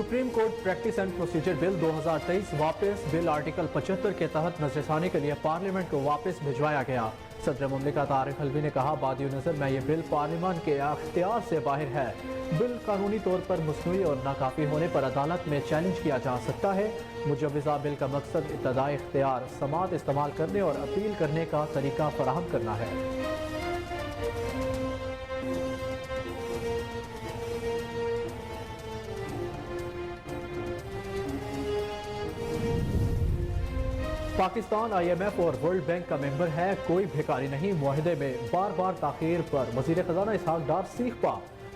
Supreme court practice and procedure bill 2023 वापस bill article 75 के तहत नजरसानी के लिए पार्लियामेंट को वापस भिजवाया गया। सदर मुमलिकत तारिक अलवी ने कहा, बादी नजर में ये बिल पार्लियामेंट के अख्तियार से बाहर है। बिल कानूनी तौर पर मसनूई और नाकाफी होने पर अदालत में चैलेंज किया जा सकता है। मुजव्वज़ा बिल का मकसद इब्तदाई इख्तियार समात इस्तेमाल करने और अपील करने का तरीका फराहम करना है। पाकिस्तान IMF और वर्ल्ड बैंक का मेंबर है, कोई भिखारी नहीं। मुआहदे में बार बार ताखीर पर वजीर खजाना इसहाक डार सीख पा।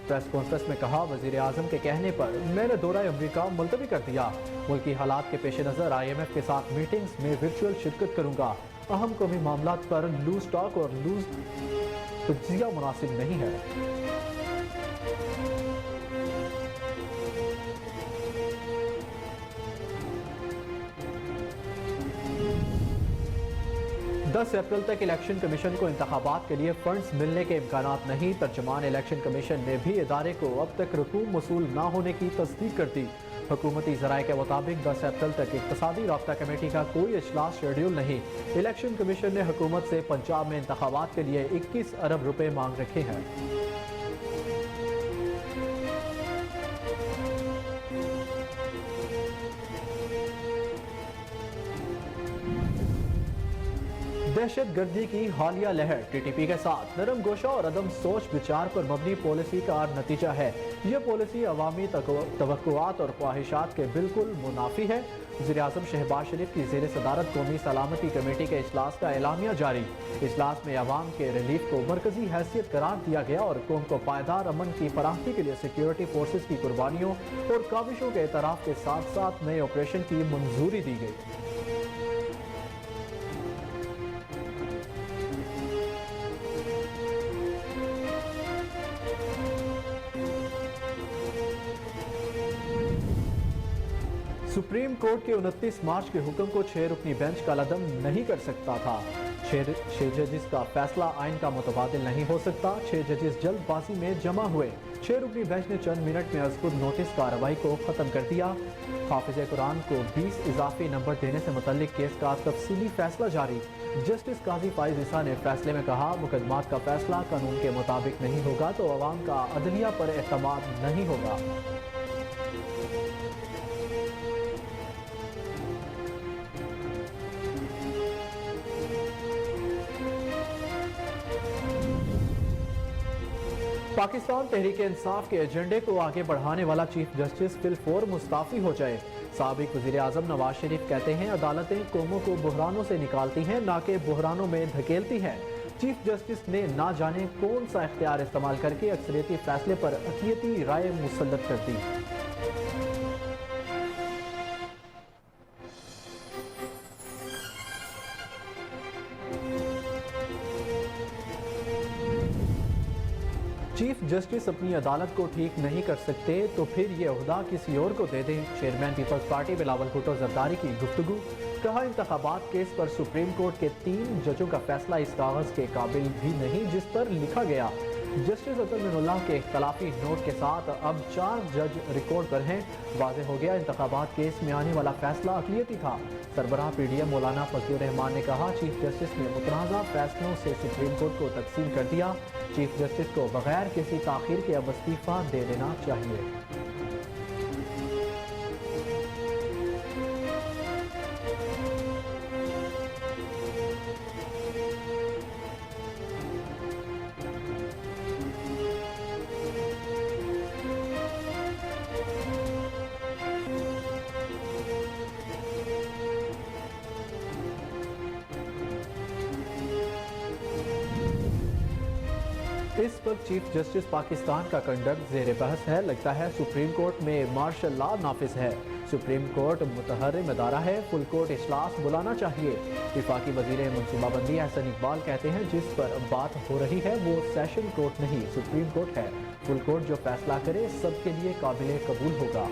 प्रेस कॉन्फ्रेंस में कहा, वजीर आजम के कहने पर मैंने दौरा अमरीका मुलतवी कर दिया। मुल्की हालात के पेश नज़र IMF के साथ मीटिंग्स में वर्चुअल शिरकत करूंगा। अहम कौमी मामलात पर लूज टॉक और लूज तज्जिया मुनासिब नहीं है। 10 अप्रैल तक इलेक्शन कमीशन को इंतखाबात के लिए फंड्स मिलने के इम्कानात नहीं। तर्जुमान इलेक्शन कमीशन ने भी इदारे को अब तक रकूम वसूल न होने की तस्दीक कर दी। हुकूमती ज़राए के मुताबिक 10 अप्रैल तक इक़्तिसादी राब्ता कमेटी का कोई इजलास शेड्यूल नहीं। इलेक्शन कमीशन ने हुकूमत से पंजाब में इंतखाबात के लिए 21 अरब रुपए मांग रखे हैं। दहशत गर्दी की हालिया लहर TTP के साथ नरम गोशा और अदम सोच विचार पर मबनी पॉलिसी का नतीजा है। यह पॉलिसी अवामी तवक्कुआत और ख्वाहिशात के बिल्कुल मुनाफी है। वज़ीर आज़म शहबाज शरीफ की ज़ेर सदारत कौमी सलामती कमेटी के इजलास का एलामिया जारी। इजलास में अवाम के रिलीफ को मरकजी हैसियत करार दिया गया और कौम को पायदार अमन की फराहमी के लिए सिक्योरिटी फोर्सेज की कुर्बानियों और काविशों के एतराफ़ के साथ साथ नए ऑपरेशन की मंजूरी दी गई। सुप्रीम कोर्ट के 29 मार्च के हुक्म को 6 रुकनी बेंच कलअदम नहीं कर सकता था। 6 जजेस का फैसला आइन का मुतबादिल नहीं हो सकता। 6 जजेस जल्दबाजी में जमा हुए। 6 रुकनी बेंच ने चंद मिनट में अज़कुर नोटिस कार्रवाई को ख़त्म कर दिया। हाफिज़ कुरान को 20 इजाफी नंबर देने से मुतल्लिक केस का तफसीली फैसला जारी। जस्टिस काजी फाइज ईसा ने फैसले में कहा, मुकदमात का फैसला कानून के मुताबिक नहीं होगा तो अवाम का अदलिया पर एतमाद नहीं होगा। पाकिस्तान तहरीक इंसाफ के एजेंडे को आगे बढ़ाने वाला चीफ जस्टिस फिलफौर मुस्ताफी हो जाए। साबिक वज़ीर आज़म नवाज शरीफ कहते हैं, अदालतें कौमों को बहरानों से निकालती हैं, ना कि बहरानों में धकेलती हैं। चीफ जस्टिस ने ना जाने कौन सा इख्तियार इस्तेमाल करके अक्सरियती फैसले पर अक़लियती राय मुसल्लत कर दी। चीफ जस्टिस अपनी अदालत को ठीक नहीं कर सकते तो फिर ये ओहदा किसी और को दे दें। चेयरमैन पीपल्स पार्टी बिलावल भुट्टो जरदारी की गुफ्तगू। कहा, इंतखाबात केस पर सुप्रीम कोर्ट के 3 जजों का फैसला इस कागज के काबिल भी नहीं जिस पर लिखा गया। जस्टिस अतर मिनुल्लाह के इख्तलाफी नोट के साथ अब 4 जज रिकॉर्ड पर हैं। वाज़ेह हो गया, इंतखाबात केस में आने वाला फैसला अक़लियती था। सरबराह PDM मौलाना फजलुर रहमान ने कहा, चीफ जस्टिस ने मुतनाज़ा फैसलों से सुप्रीम कोर्ट को तकसीम कर दिया। चीफ जस्टिस को बगैर किसी ताख़ीर के अब इस्तीफ़ा दे देना चाहिए। इस वक्त चीफ जस्टिस पाकिस्तान का कंडक्ट ज़ेर बहस है। लगता है सुप्रीम कोर्ट में मार्शल लॉ नाफिज है। सुप्रीम कोर्ट मुतहर्रिम इदारा है, फुल कोर्ट इजलास बुलाना चाहिए। वफाकी वज़ीर मनसूबाबंदी एहसन इकबाल कहते हैं, जिस पर बात हो रही है वो सेशन कोर्ट नहीं सुप्रीम कोर्ट है। फुल कोर्ट जो फैसला करे सबके लिए काबिल कबूल होगा।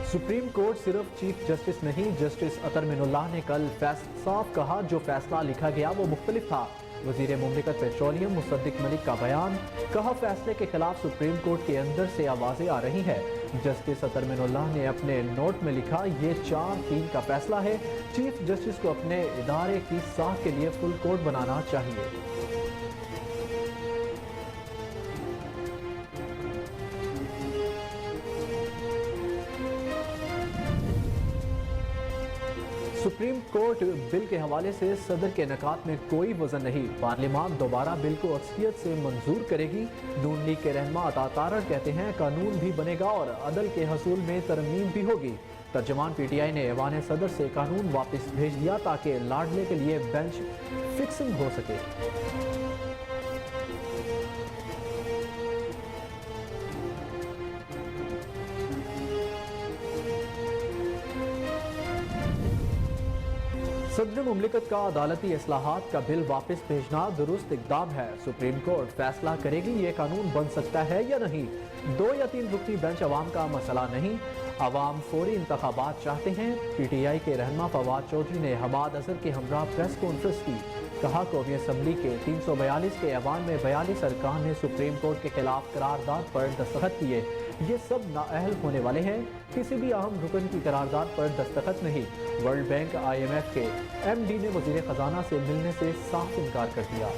सुप्रीम कोर्ट सिर्फ चीफ जस्टिस नहीं, जस्टिस अतर मिनुल्लाह ने कल साफ कहा जो फैसला लिखा गया वो मुख्तलिफ था। वजीर मुमलिकत पेट्रोलियम मुसद्दिक मलिक का बयान, कहा फैसले के खिलाफ सुप्रीम कोर्ट के अंदर से आवाजें आ रही हैं। जस्टिस अतर मिनुल्लाह ने अपने नोट में लिखा, ये 4-3 का फैसला है, चीफ जस्टिस को अपने इदारे की साख के लिए फुल कोर्ट बनाना चाहिए। सुप्रीम कोर्ट बिल के हवाले से सदर के नकात में कोई वजन नहीं, पार्लियामान दोबारा बिल को अक्सरियत से मंजूर करेगी। नून लीग के रहनुमा अता तारड़ कहते हैं कानून भी बनेगा और अदल के हसूल में तरमीम भी होगी। तर्जमान PTI ने ऐवान सदर से कानून वापस भेज दिया ताकि लाडले के लिए बेंच फिक्सिंग हो सके। सदर मुमलिकत का अदालती इस्लाहात का बिल वापस भेजना दुरुस्त इक़दाम है। सुप्रीम कोर्ट फैसला करेगी ये कानून बन सकता है या नहीं। 2 या 3 रुकनी बेंच अवाम का मसला नहीं, अवाम फौरी इंतखाबात चाहते हैं। PTI के रहनुमा फवाद चौधरी ने हमाद अजहर के हमरा प्रेस कॉन्फ्रेंस की, कहा कौमी असम्बली के 342 के ऐवान में 42 अरकान ने सुप्रीम कोर्ट के खिलाफ करारदाद पर दस्तखत किए। ये सब नाअहल होने वाले हैं, किसी भी अहम रुकन की करारदाद पर दस्तखत नहीं। वर्ल्ड बैंक IMF के MD ने वजीर खजाना से मिलने से साफ इनकार कर दिया।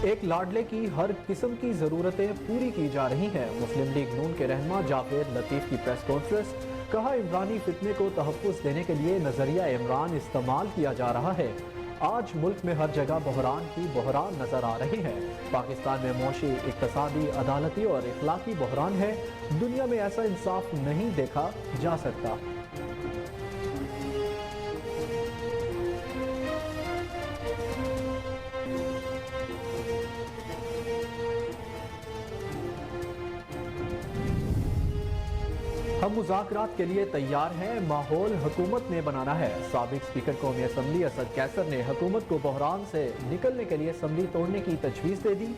एक लाडले की हर किस्म की जरूरतें पूरी की जा रही हैं। मुस्लिम लीग नून के रहनुमा जावेद लतीफ की प्रेस कॉन्फ्रेंस, कहा इमरानी फितने को तहफ़्फ़ुज़ देने के लिए नजरिया इमरान इस्तेमाल किया जा रहा है। आज मुल्क में हर जगह बहरान नजर आ रहे हैं। पाकिस्तान में मौशी, इक़्तिसादी, अदालती और इखलाकी बहरान है। दुनिया में ऐसा इंसाफ नहीं देखा जा सकता। हम मुज़ाकरात के लिए तैयार हैं, माहौल हुकूमत ने बनाना है। साबिक स्पीकर कौमी असम्बली असद कैसर ने हुकूमत को बहरान से निकलने के लिए असम्बली तोड़ने की तजवीज़ दे दी।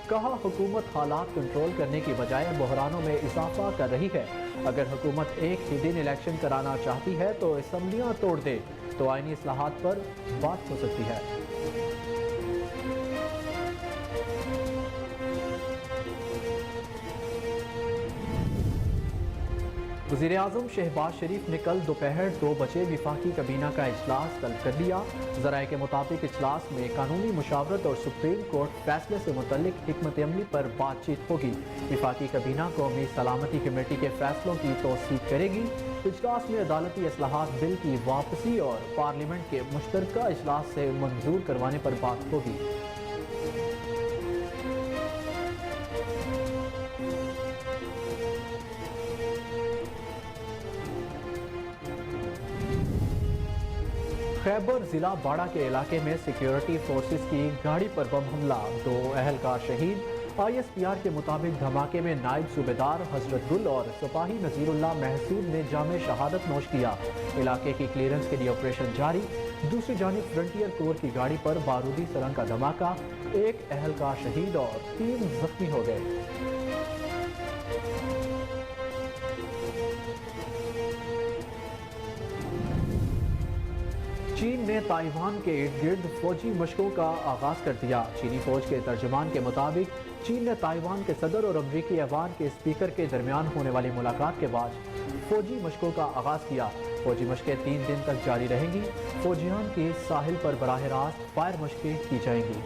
कहा हुकूमत हालात कंट्रोल करने की बजाय बहरानों में इजाफा कर रही है। अगर हुकूमत एक ही दिन इलेक्शन कराना चाहती है तो असम्बलियाँ तोड़ दे, तो आईनी इस्लाहात पर बात हो सकती है। वज़ीर आज़म शहबाज शरीफ ने कल दोपहर 2 बजे विफाकी कबीना का इजलास तलब कर लिया। ज़राए के मुताबिक इजलास में कानूनी मुशावरत और सुप्रीम कोर्ट फैसले से मुतल्लिक हिकमत अमली पर बातचीत होगी। विफाकी कबीना कौमी सलामती कमेटी के फैसलों की तौसीक करेगी। इजलास में अदालती इस्लाहात बिल की वापसी और पार्लियामेंट के मुश्तरका इजलास से मंजूर करवाने पर बात होगी। खैबर जिला बाड़ा के इलाके में सिक्योरिटी फोर्सेस की गाड़ी पर बम हमला, 2 अहलकार शहीद। ISPR के मुताबिक धमाके में नायब सूबेदार हजरत गुल और सिपाही नजीरुल्लाह महसूद ने जामे शहादत नोश किया। इलाके की क्लियरेंस के लिए ऑपरेशन जारी। दूसरी जानिब फ्रंटियर कोर की गाड़ी पर बारूदी सुरंग का धमाका, 1 अहलकार शहीद और 3 जख्मी हो गए। चीन ने ताइवान के इर्द गिर्द फौजी मशकों का आगाज कर दिया। चीनी फौज के तर्जमान के मुताबिक चीन ने ताइवान के सदर और अमरीकी ऐवान के स्पीकर के दरमियान होने वाली मुलाकात के बाद फौजी मशकों का आगाज किया। फौजी मशकें 3 दिन तक जारी रहेंगी। फौजियान के साहिल पर बराह रास्त फायर मशकें की जाएंगी।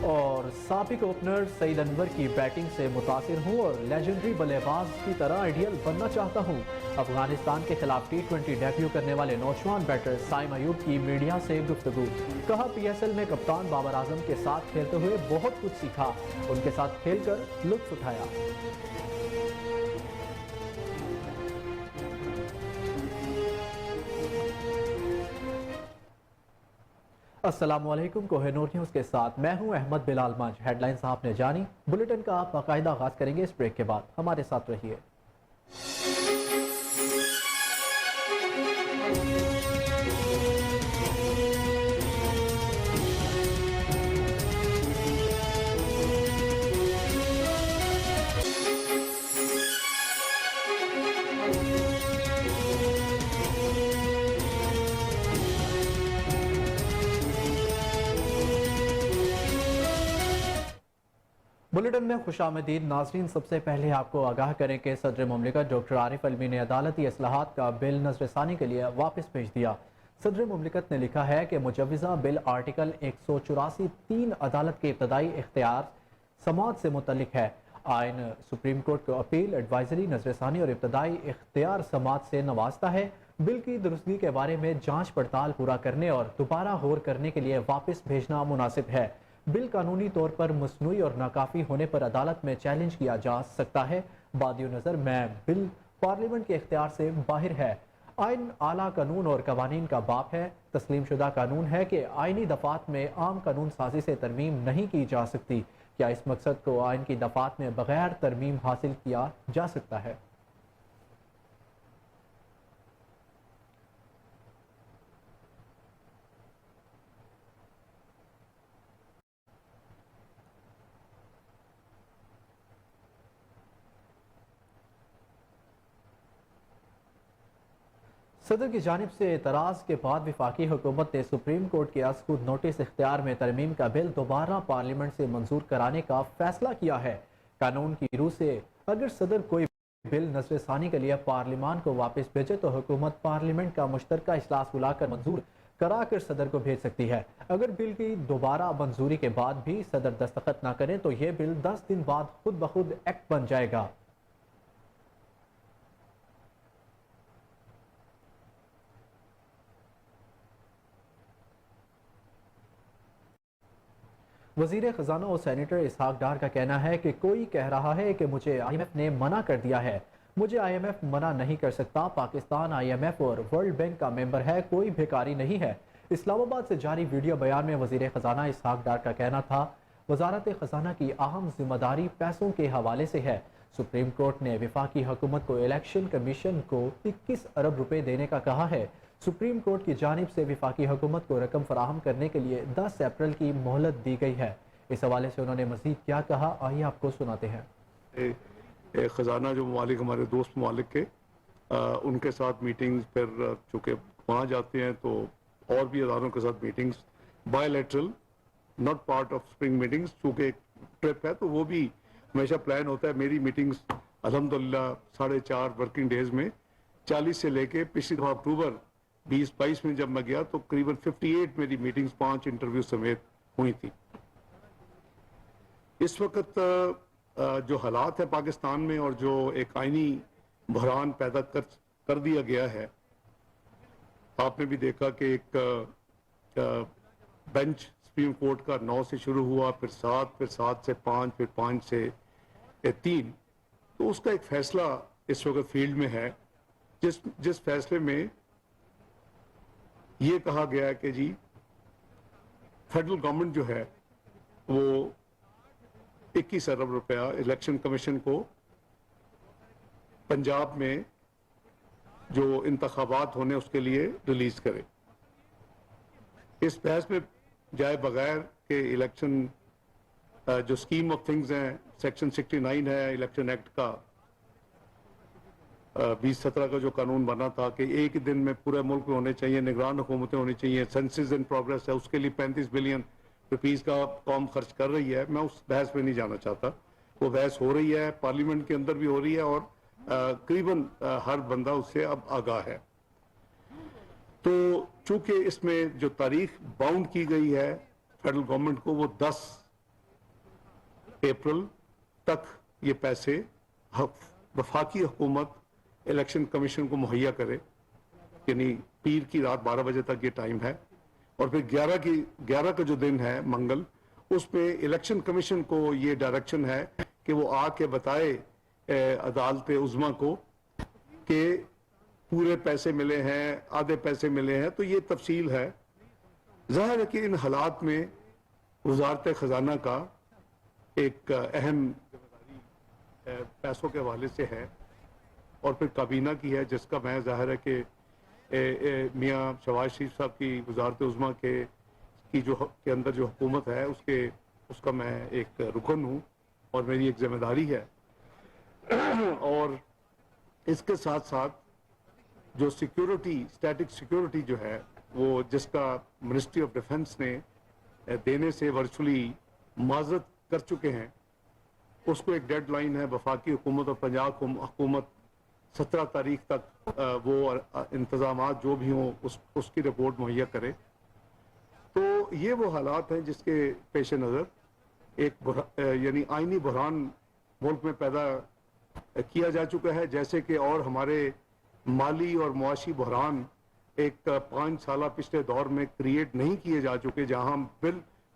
और साबिक ओपनर सईद अनवर की बैटिंग से मुतासिर हूँ और लेजेंडरी बल्लेबाज की तरह आइडियल बनना चाहता हूँ। अफगानिस्तान के खिलाफ T20 डेब्यू करने वाले नौजवान बैटर साइम अयूब की मीडिया से गुफ्तगू, कहा PSL में कप्तान बाबर आजम के साथ खेलते हुए बहुत कुछ सीखा, उनके साथ खेलकर लुत्फ उठाया। अस्सलाम वालेकुम। कोहिनूर न्यूज़ के साथ मैं हूं अहमद बिलाल मंच। हेडलाइंस आपने जानी, बुलेटिन का बाकायदा आगाज करेंगे इस ब्रेक के बाद। हमारे साथ रहिए। बुलेटिन में खुशामदीद नाजरीन। सबसे पहले आपको आगाह करें कि सदर मुमलिकत डॉक्टर आरिफ अलवी ने अदालती असलाहत का बिल नजरसानी के लिए वापस भेज दिया। सदर मुमलिकत ने लिखा है कि मुजवज़ा बिल आर्टिकल 184 3 अदालत के इब्तदाई इख्तियार समात से मुतल्लिक है। आइन सुप्रीम कोर्ट को अपील, एडवाइजरी, नजरसानी और इब्तदाई इख्तियार समात से नवाजता है। बिल की दुरुस्तगी के बारे में जांच पड़ताल पूरा करने और दोबारा गौर करने के लिए वापस भेजना मुनासिब है। बिल कानूनी तौर पर मसनूई और नाकाफी होने पर अदालत में चैलेंज किया जा सकता है। बादियो नज़र में बिल पार्लियामेंट के इख्तियार से बाहर है। आइन आला कानून और कवानीन का बाप है। तस्लीम शुदा कानून है कि आइनी दफात में आम कानून साजी से तरमीम नहीं की जा सकती। क्या इस मकसद को आइन की दफात में बगैर तरमीम हासिल किया जा सकता है? सदर की जानिब से एतराज़ के बाद वफाकी हुकूमत ने सुप्रीम कोर्ट के असखुद नोटिस इख्तियार में तरमीम का बिल दोबारा पार्लियामेंट से मंजूर कराने का फैसला किया है। कानून की रूह से अगर सदर कोई बिल नजरसानी के लिए पार्लियामान को वापस भेजे तो हुकूमत पार्लियामेंट का मुश्तरका इजलास बुलाकर मंजूर करा कर सदर को भेज सकती है। अगर बिल की दोबारा मंजूरी के बाद भी सदर दस्तखत न करें तो यह बिल 10 दिन बाद खुद ब खुद एक्ट बन जाएगा। वजीर खजाना और सेनेटर इसहाक डार का कहना है कि कोई कह रहा है कि मुझे IMF ने मना कर दिया है। मुझे IMF मना नहीं कर सकता। पाकिस्तान IMF और वर्ल्ड बैंक का मेंबर है, कोई भिखारी नहीं है। इस्लामाबाद से जारी वीडियो बयान में वजीर खजाना इसहाक डार का कहना था, वजारत खजाना की अहम जिम्मेदारी पैसों के हवाले से है। सुप्रीम कोर्ट ने वफाकी हुकूमत को इलेक्शन कमीशन को 21 अरब रुपए देने का कहा है। सुप्रीम कोर्ट की जानिब से वफाकी हुकूमत को रकम फराहम करने के लिए 10 अप्रैल की मोहलत दी गई है। इस हवाले से उन्होंने मजीद क्या कहा, आइए आपको सुनाते हैं। खजाना जो ममालिक हमारे दोस्त ममालिक के उनके साथ मीटिंग्स, फिर चूँकि वहाँ जाते हैं तो और भी अदारों के साथ meetings, bilateral, not part of spring meetings, चूँकि ट्रिप है तो वो भी हमेशा प्लान होता है। मेरी मीटिंग्स अल्हम्दुलिल्लाह 4.5 वर्किंग डेज में 40 से लेके पिछली दफा अक्टूबर 2022 में जब मैं गया तो करीबन 58 मेरी मीटिंग्स 5 इंटरव्यू समेत हुई थी। इस वक्त जो हालात है पाकिस्तान में और जो एक आईनी बहरान पैदा कर दिया गया है, आपने भी देखा कि एक बेंच सुप्रीम कोर्ट का 9 से शुरू हुआ, फिर 7 से 5, फिर 5 से 3, तो उसका एक फैसला इस वक्त फील्ड में है जिस फैसले में ये कहा गया है कि जी फेडरल गवर्नमेंट जो है वो 21 अरब रुपया इलेक्शन कमीशन को पंजाब में जो इंतखाबात होने उसके लिए रिलीज करे। इस बहस में जाए बगैर के इलेक्शन जो स्कीम ऑफ थिंग्स हैं, सेक्शन 69 है इलेक्शन एक्ट का, 2017 का जो कानून बना था कि एक ही दिन में पूरे मुल्क में होने चाहिए, निगरान हुकूमतें होनी चाहिए, सेंसस इन प्रोग्रेस है, उसके लिए 35 बिलियन रुपीस का कौम खर्च कर रही है। मैं उस बहस में नहीं जाना चाहता। वो बहस हो रही है, पार्लियामेंट के अंदर भी हो रही है और करीबन हर बंदा उससे अब आगाह है। तो चूंकि इसमें जो तारीख बाउंड की गई है फेडरल गवर्नमेंट को, वो 10 अप्रैल तक ये पैसे वफाकी हुकूमत इलेक्शन कमीशन को मुहैया करे, यानी पीर की रात 12 बजे तक ये टाइम है। और फिर 11 का जो दिन है मंगल, उसमें इलेक्शन कमीशन को ये डायरेक्शन है कि वो आके बताए अदालत उज़्मा को कि पूरे पैसे मिले हैं, आधे पैसे मिले हैं। तो ये तफसील है ظاہر ہے کہ ان حالات میں وزارت خزانہ کا ایک اہم پیسوں کے حوالے سے ہے اور پھر کابینہ کی ہے، جس کا میں ظاہر ہے کہ میاں شہباز شریف صاحب کی وزارت عظمیٰ کے اندر جو حکومت ہے اس کا میں ایک رکن ہوں اور میری ایک ذمہ داری ہے. اور اس کے ساتھ ساتھ جو سیکیورٹی، اسٹیٹک سیکیورٹی جو ہے وہ جس کا منسٹری آف ڈیفنس نے دینے سے ورچولی معذرت کر چکے ہیں، اس کو ایک ڈیڈ لائن ہے. وفاقی حکومت اور پنجاب حکومت 17 تاریخ تک وہ انتظامات جو بھی ہوں اس کی رپورٹ مہیا کرے. تو یہ وہ حالات ہیں جس کے پیش نظر ایک یعنی آئینی بحران ملک میں پیدا کیا جا چکا ہے، جیسے کہ اور ہمارے مالی اور معاشی بحران ایک 5 سالہ پچھلے دور میں کریٹ نہیں کیے جا چکے، جہاں ہم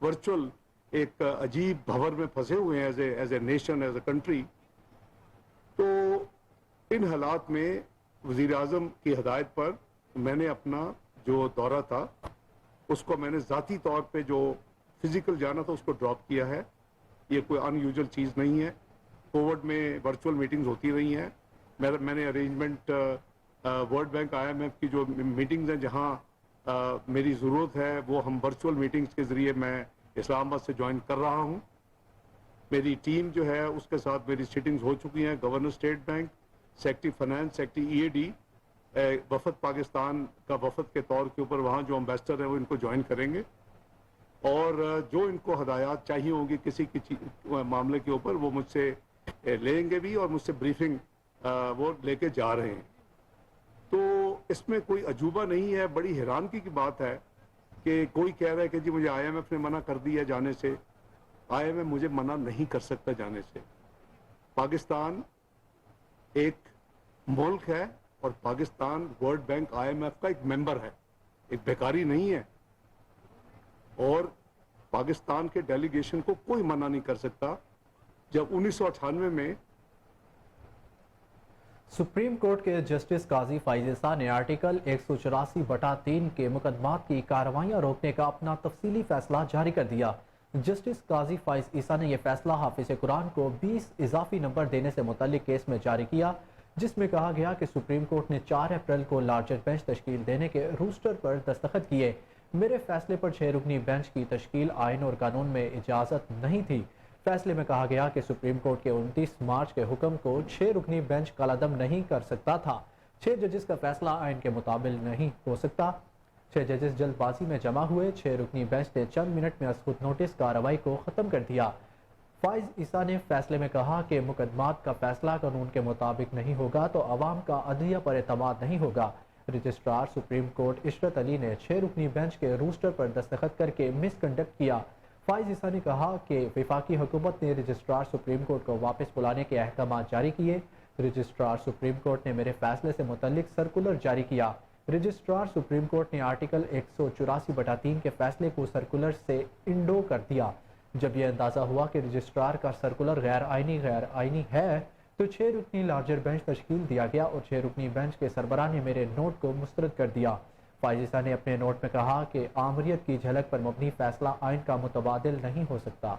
ورچوئل ایک عجیب بھور میں پھنسے ہوئے ہیں as a nation, as a country. تو ان حالات میں وزیر اعظم کی ہدایت پر میں نے اپنا جو دورہ تھا اس کو میں نے ذاتی طور پہ جو فزیکل جانا تھا اس کو ڈراپ کیا ہے. یہ کوئی ان یوزول چیز نہیں ہے. کووڈ میں ورچوئل میٹنگز ہوتی رہی ہیں. میں نے ارینجمنٹ ورلڈ بینک IMF کی جو میٹنگز ہیں جہاں میری ضرورت ہے وہ ہم ورچوئل میٹنگز کے ذریعے میں اسلام آباد سے جوائن کر رہا ہوں. میری ٹیم جو ہے اس کے ساتھ میری سیٹنگز ہو چکی ہیں. Governor state bank, secretary finance, secretary EAD، وفد پاکستان کا وفد کے طور کے اوپر وہاں جو امبیسڈر ہیں وہ ان کو جوائن کریں گے اور جو ان کو ہدایات چاہیے ہوں گی کسی کی معاملے کے اوپر وہ مجھ سے لیں گے بھی اور مجھ سے بریفنگ وہ لے کے جا رہے ہیں. تو اس میں کوئی عجوبہ نہیں ہے. بڑی حیرانگی کی بات ہے کہ کوئی کہہ رہا ہے کہ جی مجھے IMF نے منع کر دیا جانے سے. IMF مجھے منع نہیں کر سکتا جانے سے. پاکستان ایک ملک ہے اور پاکستان ورلڈ بینک IMF کا ایک ممبر ہے، ایک بیکاری نہیں ہے. اور پاکستان کے ڈیلیگیشن کو کوئی منع نہیں کر سکتا. جب 1998 میں سپریم کورٹ کے جسٹس قاضی فائز عیسیٰ نے آرٹیکل 184/3 کے مقدمات کی کارروائیاں روکنے کا اپنا تفصیلی فیصلہ جاری کر دیا. جسٹس قاضی فائز عیسیٰ نے یہ فیصلہ حافظ قرآن کو 20 اضافی نمبر دینے سے متعلق کیس میں جاری کیا، جس میں کہا گیا کہ سپریم کورٹ نے 4 اپریل کو لارجر بینچ تشکیل دینے کے روسٹر پر دستخط کیے. میرے فیصلے پر 6 رکنی بینچ کی تشکیل آئین اور قانون میں اجازت نہیں تھی. فیصلے میں کہا گیا کہ سپریم کورٹ کے 29 مارچ کے حکم کو 6 رکنی بینچ کالعدم نہیں کر سکتا تھا. 6 ججز کا فیصلہ آئین کے مطابق نہیں ہو سکتا. 6 ججز جلد بازی میں جمع ہوئے. 6 رکنی بینچ نے چند منٹ میں از خود نوٹس کارروائی کو ختم کر دیا. فائز عیسیٰ نے فیصلے میں کہا کہ مقدمات کا فیصلہ قانون کے مطابق نہیں ہوگا تو عوام کا عدلیہ پر اعتماد نہیں ہوگا. رجسٹرار سپریم کورٹ عشرت علی نے 6 رکنی بینچ کے روسٹر پر دستخط کر کے مس کنڈکٹ کیا. فائز عیسیٰ نے کہا کہ وفاقی حکومت نے رجسٹرار سپریم کورٹ کو واپس بلانے کے احکامات جاری کیے. رجسٹرار سپریم کورٹ نے میرے فیصلے سے متعلق سرکولر جاری کیا. رجسٹرار سپریم کورٹ نے آرٹیکل 184/3 کے فیصلے کو سرکولر سے انڈو کر دیا. جب یہ اندازہ ہوا کہ رجسٹرار کا سرکولر غیر آئینی ہے تو 6 رکنی لارجر بینچ تشکیل دیا گیا اور 6 رکنی بینچ کے سربراہ نے میرے نوٹ کو مسترد کر دیا. فائز عیسیٰ نے اپنے نوٹ میں کہا کہ آمریت کی جھلک پر مبنی فیصلہ آئین کا متبادل نہیں ہو سکتا.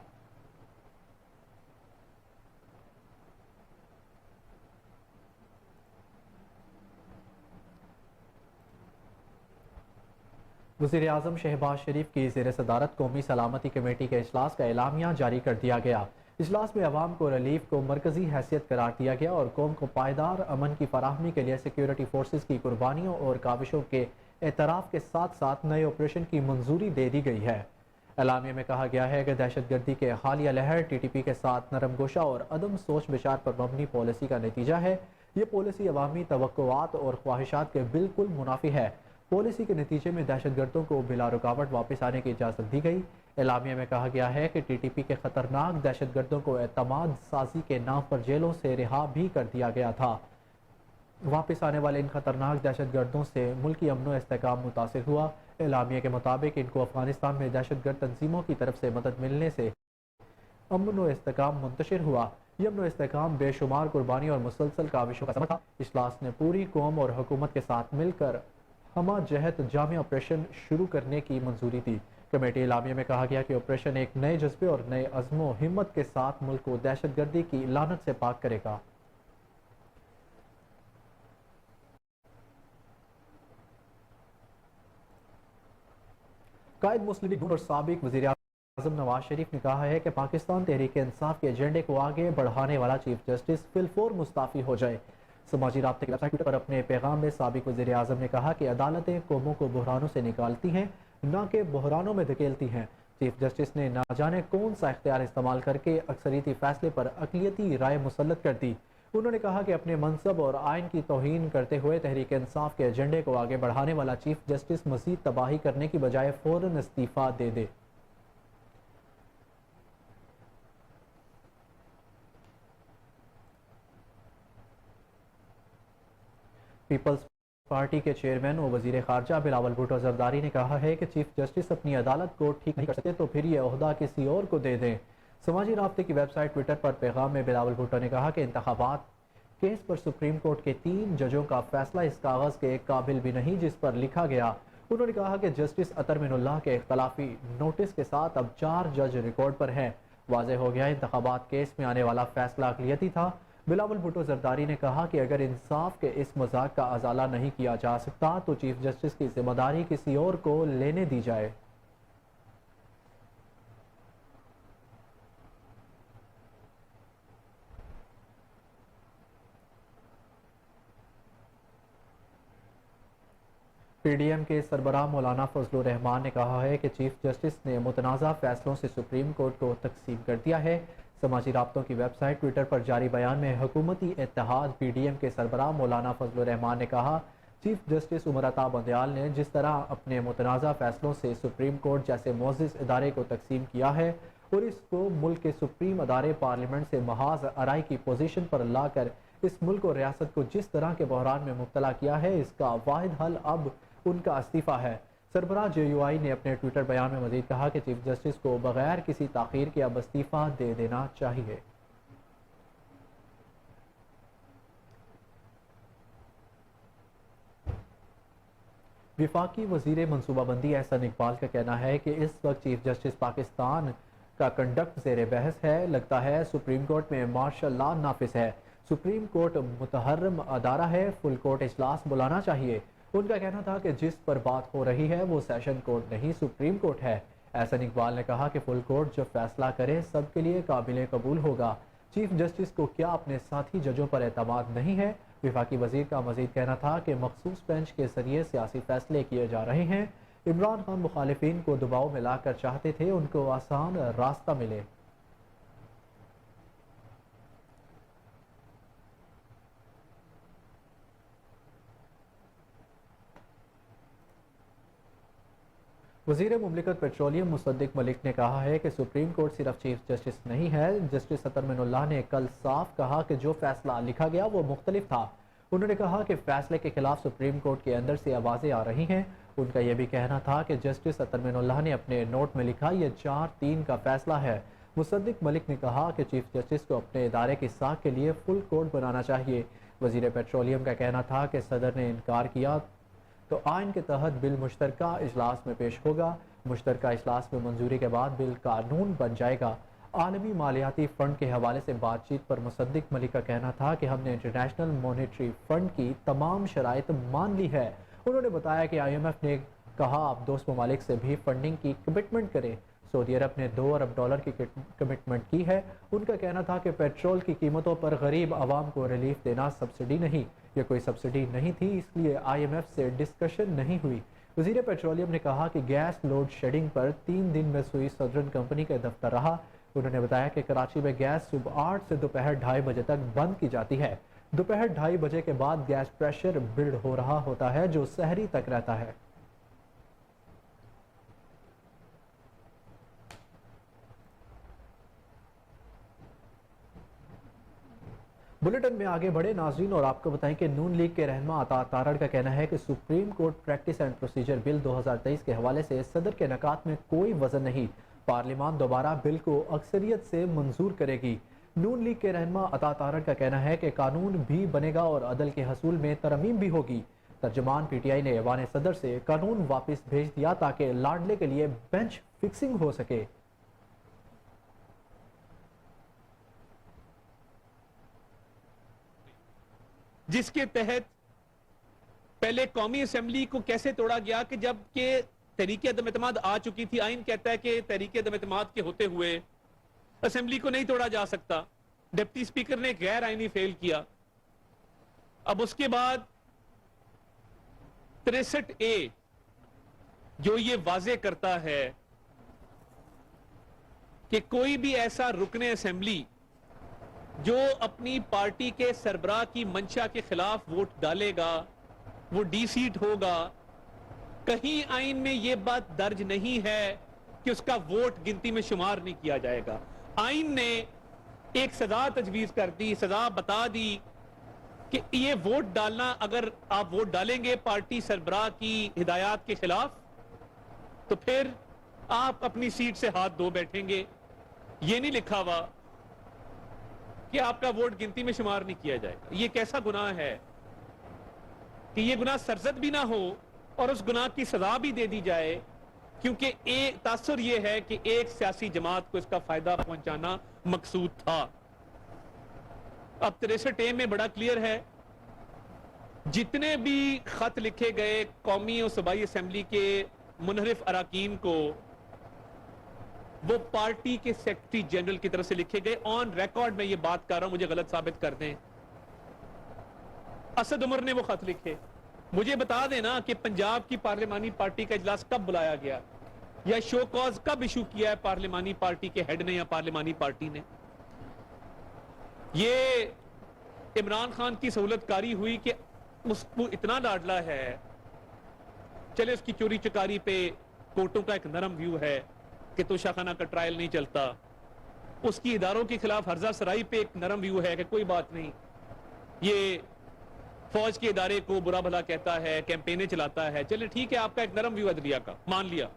وزیر اعظم شہباز شریف کی زیر صدارت قومی سلامتی کمیٹی کے اجلاس کا اعلامیہ جاری کر دیا گیا. اجلاس میں عوام کو ریلیف کو مرکزی حیثیت قرار دیا گیا اور قوم کو پائیدار امن کی فراہمی کے لیے سیکیورٹی فورسز کی قربانیوں اور کاوشوں کے اعتراف کے ساتھ ساتھ نئے آپریشن کی منظوری دے دی گئی ہے. اعلامیہ میں کہا گیا ہے کہ دہشت گردی کے حالیہ لہر TTP کے ساتھ نرم گوشہ اور عدم سوچ بچار پر مبنی پالیسی کا نتیجہ ہے. یہ پالیسی عوامی توقعات اور خواہشات کے بالکل منافی ہے. پالیسی کے نتیجے میں دہشت گردوں کو بلا رکاوٹ واپس آنے کی اجازت دی گئی. اعلامیہ میں کہا گیا ہے کہ TTP کے خطرناک دہشت گردوں کو اعتماد سازی کے نام پر جیلوں سے رہا بھی کر دیا گیا تھا. واپس آنے والے ان خطرناک دہشت گردوں سے ملکی امن و استحکام متاثر ہوا. اعلامیہ کے مطابق ان کو افغانستان میں دہشت گرد تنظیموں کی طرف سے مدد ملنے سے امن و استحکام منتشر ہوا. یہ امن و استحکام بے شمار قربانی اور مسلسل کاوشوں کا ثمر تھا. اجلاس نے پوری قوم اور حکومت کے ساتھ مل کر ہمہ جہت جامع آپریشن شروع کرنے کی منظوری دی۔ کمیٹی اعلامیہ میں کہا گیا کہ آپریشن ایک نئے جذبے اور نئے عزم و ہمت کے ساتھ ملک کو دہشت گردی کی لعنت سے پاک کرے گا۔ قائد مسلم لیگ اور سابق وزیر اعظم نواز شریف نے کہا ہے کہ پاکستان تحریک انصاف کے ایجنڈے کو آگے بڑھانے والا چیف جسٹس فی الفور مستعفی ہو جائے۔ سماجی رابطے کی ویب سائٹ پر اپنے پیغام میں سابق وزیر اعظم نے کہا کہ عدالتیں قوموں کو بحرانوں سے نکالتی ہیں، نہ کہ بحرانوں میں دھکیلتی ہیں۔ چیف جسٹس نے نہ جانے کون سا اختیار استعمال کر کے اکثریتی فیصلے پر اقلیتی رائے مسلط کر دی۔ انہوں نے کہا کہ اپنے منصب اور آئین کی توہین کرتے ہوئے تحریک انصاف کے ایجنڈے کو آگے بڑھانے والا چیف جسٹس مزید تباہی کرنے کی بجائے فوراً استعفیٰ دے دے۔ پیپلز پارٹی کے چیئرمین و وزیر خارجہ بلاول بھٹو زرداری نے کہا ہے کہ چیف جسٹس اپنی عدالت کو ٹھیک نہیں کر سکتے تو پھر یہ عہدہ کسی اور کو دے دیں۔ سماجی رابطے کی ویب سائٹ ٹویٹر پر پیغام میں بلاول بھٹو نے کہا کہ انتخابات کیس پر سپریم کورٹ کے 3 ججوں کا فیصلہ اس کاغذ کے قابل بھی نہیں جس پر لکھا گیا۔ انہوں نے کہا کہ جسٹس اطہر من اللہ کے اختلافی نوٹس کے ساتھ اب 4 جج ریکارڈ پر ہیں۔ واضح ہو گیا انتخابات کیس میں آنے والا فیصلہ اقلیتی تھا۔ بلاول بھٹو زرداری نے کہا کہ اگر انصاف کے اس مذاق کا ازالہ نہیں کیا جا سکتا تو چیف جسٹس کی ذمہ داری کسی اور کو لینے دی جائے۔ پی ڈی ایم کے سربراہ مولانا فضل الرحمان نے کہا ہے کہ چیف جسٹس نے متنازع فیصلوں سے سپریم کورٹ کو تقسیم کر دیا ہے۔ سماجی رابطوں کی ویب سائٹ ٹویٹر پر جاری بیان میں حکومتی اتحاد پی ڈی ایم کے سربراہ مولانا فضل الرحمان نے کہا چیف جسٹس عمر عطا بندیال نے جس طرح اپنے متنازع فیصلوں سے سپریم کورٹ جیسے معزز ادارے کو تقسیم کیا ہے اور اس کو ملک کے سپریم ادارے پارلیمنٹ سے محاذ آرائی کی پوزیشن پر لا کر اس ملک اور ریاست کو جس طرح کے بحران میں مبتلا کیا ہے، اس کا واحد حل اب ان کا استعفیٰ ہے۔ سربراہ جے یو آئی نے اپنے ٹویٹر بیان میں مزید کہا کہ چیف جسٹس کو بغیر کسی تاخیر کے اب استعفیٰ دے دینا چاہیے۔ وفاقی وزیر منصوبہ بندی احسن اقبال کا کہنا ہے کہ اس وقت چیف جسٹس پاکستان کا کنڈکٹ زیر بحث ہے۔ لگتا ہے سپریم کورٹ میں مارشل لا نافذ ہے۔ سپریم کورٹ متحرم ادارہ ہے، فل کورٹ اجلاس بلانا چاہیے۔ ان کا کہنا تھا کہ جس پر بات ہو رہی ہے وہ سیشن کورٹ نہیں، سپریم کورٹ ہے۔ احسن اقبال نے کہا کہ فل کورٹ جو فیصلہ کرے سب کے لیے قابل قبول ہوگا۔ چیف جسٹس کو کیا اپنے ساتھی ججوں پر اعتماد نہیں ہے؟ وفاقی وزیر کا مزید کہنا تھا کہ مخصوص بینچ کے ذریعے سیاسی فیصلے کیے جا رہے ہیں۔ عمران خان مخالفین کو دباؤ میں لا کر چاہتے تھے ان کو آسان راستہ ملے۔ وزیر مملکت پیٹرولیم مصدق ملک نے کہا ہے کہ سپریم کورٹ صرف چیف جسٹس نہیں ہے۔ جسٹس اطہر من اللہ نے کل صاف کہا کہ جو فیصلہ لکھا گیا وہ مختلف تھا۔ انہوں نے کہا کہ فیصلے کے خلاف سپریم کورٹ کے اندر سے آوازیں آ رہی ہیں۔ ان کا یہ بھی کہنا تھا کہ جسٹس اطہر من اللہ نے اپنے نوٹ میں لکھا یہ 4-3 کا فیصلہ ہے۔ مصدق ملک نے کہا کہ چیف جسٹس کو اپنے ادارے کی ساکھ کے لیے فل کورٹ بنانا چاہیے۔ وزیر پیٹرولیم کا کہنا تھا کہ صدر نے انکار کیا تو آئین کے تحت بل مشترکہ اجلاس میں پیش ہوگا۔ مشترکہ اجلاس میں منظوری کے بعد بل قانون بن جائے گا۔ عالمی مالیاتی فنڈ کے حوالے سے بات چیت پر مصدق ملک کا کہنا تھا کہ ہم نے انٹرنیشنل مانیٹری فنڈ کی تمام شرائط مان لی ہے۔ انہوں نے بتایا کہ آئی ایم ایف نے کہا آپ دوست ممالک سے بھی فنڈنگ کی کمٹمنٹ کریں۔ سعودی عرب نے $2 ارب کی کمٹمنٹ کی ہے۔ ان کا کہنا تھا کہ پیٹرول کی قیمتوں پر غریب عوام کو ریلیف دینا سبسڈی نہیں، یہ کوئی سبسڈی نہیں تھی، اس لیے آئی ایم ایف سے ڈسکشن نہیں ہوئی۔ وزیر پیٹرولیم نے کہا کہ گیس لوڈ شیڈنگ پر 3 دن میں سوئی سدرن کمپنی کا دفتر رہا۔ انہوں نے بتایا کہ کراچی میں گیس صبح 8 سے دوپہر 2:30 بجے تک بند کی جاتی ہے۔ دوپہر 2:30 بجے کے بعد گیس پریشر بلڈ ہو رہا ہوتا ہے جو سحری تک رہتا ہے۔ بلیٹن میں آگے بڑھے ناظرین اور آپ کو بتائیں کہ نون لیگ کے رہنما عطا تارڑ کا کہنا ہے کہ Supreme Court practice and procedure bill 2023 کے حوالے سے صدر کے نکات میں کوئی وزن نہیں، پارلیمان دوبارہ بل کو اکثریت سے منظور کرے گی۔ نون لیگ کے رہنما عطا تارڑ کا کہنا ہے کہ قانون بھی بنے گا اور عدل کے حصول میں ترمیم بھی ہوگی۔ ترجمان پی ٹی آئی نے ایوان صدر سے قانون واپس بھیج دیا تاکہ لاڈلے کے لیے بینچ فکسنگ ہو سکے۔ جس کے تحت پہلے قومی اسمبلی کو کیسے توڑا گیا کہ جب کہ تحریک عدم اعتماد آ چکی تھی، آئین کہتا ہے کہ تحریک عدم اعتماد کے ہوتے ہوئے اسمبلی کو نہیں توڑا جا سکتا، ڈپٹی سپیکر نے غیر آئینی فیل کیا۔ اب اس کے بعد 63A جو یہ واضح کرتا ہے کہ کوئی بھی ایسا رکن اسمبلی جو اپنی پارٹی کے سربراہ کی منشا کے خلاف ووٹ ڈالے گا وہ ڈی سیٹ ہوگا۔ کہیں آئین میں یہ بات درج نہیں ہے کہ اس کا ووٹ گنتی میں شمار نہیں کیا جائے گا۔ آئین نے ایک سزا تجویز کر دی، سزا بتا دی کہ یہ ووٹ ڈالنا، اگر آپ ووٹ ڈالیں گے پارٹی سربراہ کی ہدایات کے خلاف تو پھر آپ اپنی سیٹ سے ہاتھ دھو بیٹھیں گے۔ یہ نہیں لکھا ہوا کہ آپ کا ووٹ گنتی میں شمار نہیں کیا جائے گا۔ یہ کیسا گناہ ہے کہ یہ گناہ سرزد بھی نہ ہو اور اس گناہ کی سزا بھی دے دی جائے، کیونکہ ایک تاثر یہ ہے کہ ایک سیاسی جماعت کو اس کا فائدہ پہنچانا مقصود تھا۔ اب 63A میں بڑا کلیئر ہے، جتنے بھی خط لکھے گئے قومی اور صوبائی اسمبلی کے منحرف اراکین کو، وہ پارٹی کے سیکرٹری جنرل کی طرف سے لکھے گئے۔ آن ریکارڈ میں یہ بات کر رہا ہوں، مجھے غلط ثابت کر دیں۔ اسد عمر نے وہ خط لکھے۔ مجھے بتا دینا کہ پنجاب کی پارلیمانی پارٹی کا اجلاس کب بلایا گیا یا شو کاز کب ایشو کیا ہے پارلیمانی پارٹی کے ہیڈ نے یا پارلیمانی پارٹی نے۔ یہ عمران خان کی سہولت کاری ہوئی کہ اس کو اتنا لاڈلا ہے، چلے اس کی چوری چکاری پہ کورٹوں کا ایک نرم ویو ہے کہ توشہ خانہ کا ٹرائل نہیں چلتا، اس کی اداروں کے خلاف ہرزہ سرائی پہ ایک نرم ویو ہے کہ کوئی بات نہیں، یہ فوج کے ادارے کو برا بھلا کہتا ہے، کیمپینیں چلاتا ہے، چلے ٹھیک ہے آپ کا ایک نرم ویو عدلیہ کا مان لیا۔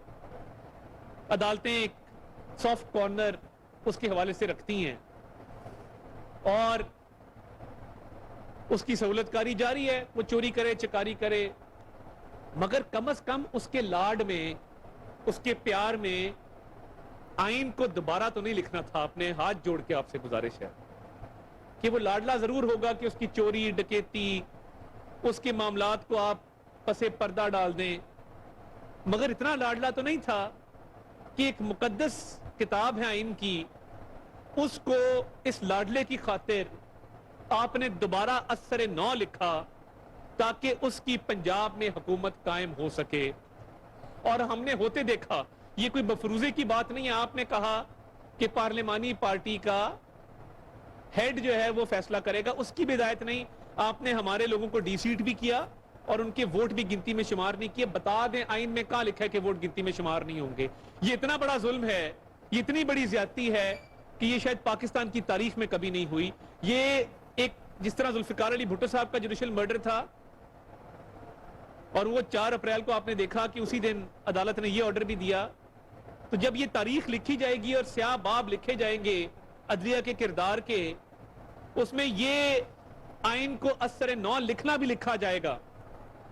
عدالتیں ایک سافٹ کارنر اس کے حوالے سے رکھتی ہیں اور اس کی سہولت کاری جاری ہے، وہ چوری کرے چکاری کرے، مگر کم از کم اس کے لاڈ میں، اس کے پیار میں آئین کو دوبارہ تو نہیں لکھنا تھا۔ اپنے ہاتھ جوڑ کے آپ سے گزارش ہے کہ وہ لاڈلا ضرور ہوگا کہ اس کی چوری ڈکیتی، اس کے معاملات کو آپ پسے پردہ ڈال دیں، مگر اتنا لاڈلا تو نہیں تھا کہ ایک مقدس کتاب ہے آئین کی، اس کو اس لاڈلے کی خاطر آپ نے دوبارہ اثر نو لکھا تاکہ اس کی پنجاب میں حکومت قائم ہو سکے۔ اور ہم نے ہوتے دیکھا، یہ کوئی بفروزے کی بات نہیں ہے۔ آپ نے کہا کہ پارلیمانی پارٹی کا ہیڈ جو ہے وہ فیصلہ کرے گا، اس کی بھی ہدایت نہیں، آپ نے ہمارے لوگوں کو ڈی سیٹ بھی کیا اور ان کے ووٹ بھی گنتی میں شمار نہیں کیے۔ بتا دیں آئین میں کہاں لکھا ہے کہ ووٹ گنتی میں شمار نہیں ہوں گے؟ یہ اتنا بڑا ظلم ہے، یہ اتنی بڑی زیادتی ہے کہ یہ شاید پاکستان کی تاریخ میں کبھی نہیں ہوئی۔ یہ ایک جس طرح ذوالفقار علی بھٹو صاحب کا جوڈیشل مرڈر تھا اور وہ 4 اپریل کو آپ نے دیکھا کہ اسی دن عدالت نے یہ آرڈر بھی دیا، تو جب یہ تاریخ لکھی جائے گی اور سیاہ باب لکھے جائیں گے عدلیہ کے کردار کے، اس میں یہ آئین کو اثر نو لکھنا بھی لکھا جائے گا۔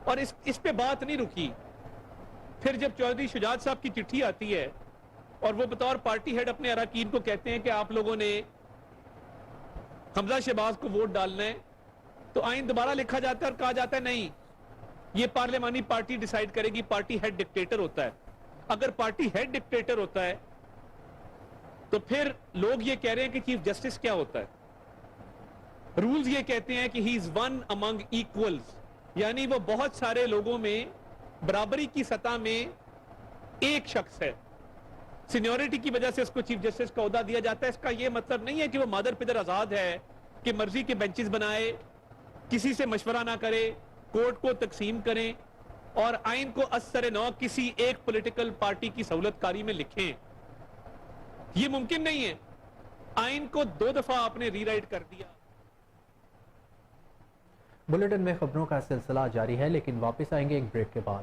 اور اس پہ بات نہیں رکی۔ پھر جب چودھری شجاعت صاحب کی چٹھی آتی ہے اور وہ بطور پارٹی ہیڈ اپنے اراکین کو کہتے ہیں کہ آپ لوگوں نے حمزہ شہباز کو ووٹ ڈالنا ہے، تو آئین دوبارہ لکھا جاتا ہے اور کہا جاتا ہے نہیں، یہ پارلیمانی پارٹی ڈیسائیڈ کرے گی، پارٹی ہیڈ ڈکٹیٹر ہوتا ہے۔ اگر پارٹی ہیڈ ڈکٹیٹر ہوتا ہے تو پھر لوگ یہ کہہ رہے ہیں کہ چیف جسٹس کیا ہوتا ہے؟ رولز یہ کہتے ہیں کہ ہی از ون امنگ ایکولز، یعنی وہ بہت سارے لوگوں میں برابری کی سطح میں ایک شخص ہے، سینیورٹی کی وجہ سے اس کو چیف جسٹس کا عہدہ دیا جاتا ہے۔ اس کا یہ مطلب نہیں ہے کہ وہ مادر پدر آزاد ہے کہ مرضی کے بینچز بنائے، کسی سے مشورہ نہ کرے، کورٹ کو تقسیم کریں اور آئین کو اثر نو کسی ایک پولیٹیکل پارٹی کی سہولت کاری میں لکھیں۔ یہ ممکن نہیں ہے۔ آئین کو 2 دفعہ آپ نے ری رائٹ کر دیا۔ بلیٹن میں خبروں کا سلسلہ جاری ہے، لیکن واپس آئیں گے ایک بریک کے بعد۔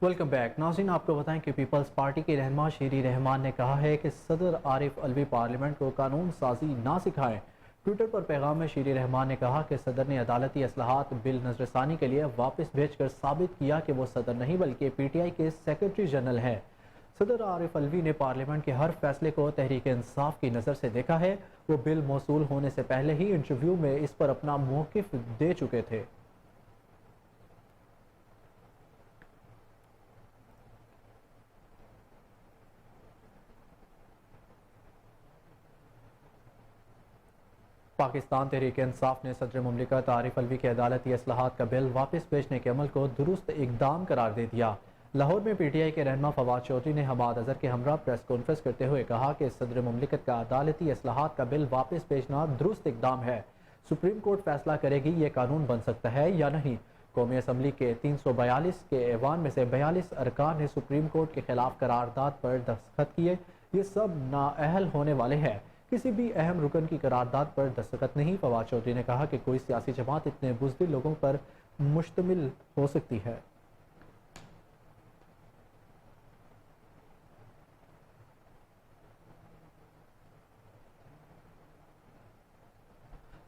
ویلکم بیک ناظرین، آپ کو بتائیں کہ پیپلز پارٹی کی رہنما شیری رحمان نے کہا ہے کہ صدر عارف الوی پارلیمنٹ کو قانون سازی نہ سکھائیں۔ ٹویٹر پر پیغام میں شیری رحمان نے کہا کہ صدر نے عدالتی اصلاحات بل نظر ثانی کے لیے واپس بھیج کر ثابت کیا کہ وہ صدر نہیں بلکہ پی ٹی آئی کے سیکرٹری جنرل ہیں۔ صدر عارف الوی نے پارلیمنٹ کے ہر فیصلے کو تحریک انصاف کی نظر سے دیکھا ہے۔ وہ بل موصول ہونے سے پہلے ہی انٹرویو میں اس پر اپنا موقف دے چکے تھے۔ پاکستان تحریک انصاف نے صدر مملکت عارف الوی کے عدالتی اصلاحات کا بل واپس بھیجنے کے عمل کو درست اقدام قرار دے دیا۔ لاہور میں پی ٹی آئی کے رہنما فواد چودھری نے حماد اظہر کے ہمراہ پریس کانفرنس کرتے ہوئے کہا کہ صدر مملکت کا عدالتی اصلاحات کا بل واپس بھیجنا درست اقدام ہے۔ سپریم کورٹ فیصلہ کرے گی یہ قانون بن سکتا ہے یا نہیں۔ قومی اسمبلی کے 342 کے ایوان میں سے 42 ارکان نے سپریم کورٹ کے خلاف قرارداد پر دستخط کیے۔ یہ سب نااہل ہونے والے ہیں۔ کسی بھی اہم رکن کی قرارداد پر دستخط نہیں۔ فواد چودھری نے کہا کہ کوئی سیاسی جماعت اتنے بزدل لوگوں پر مشتمل ہو سکتی ہے۔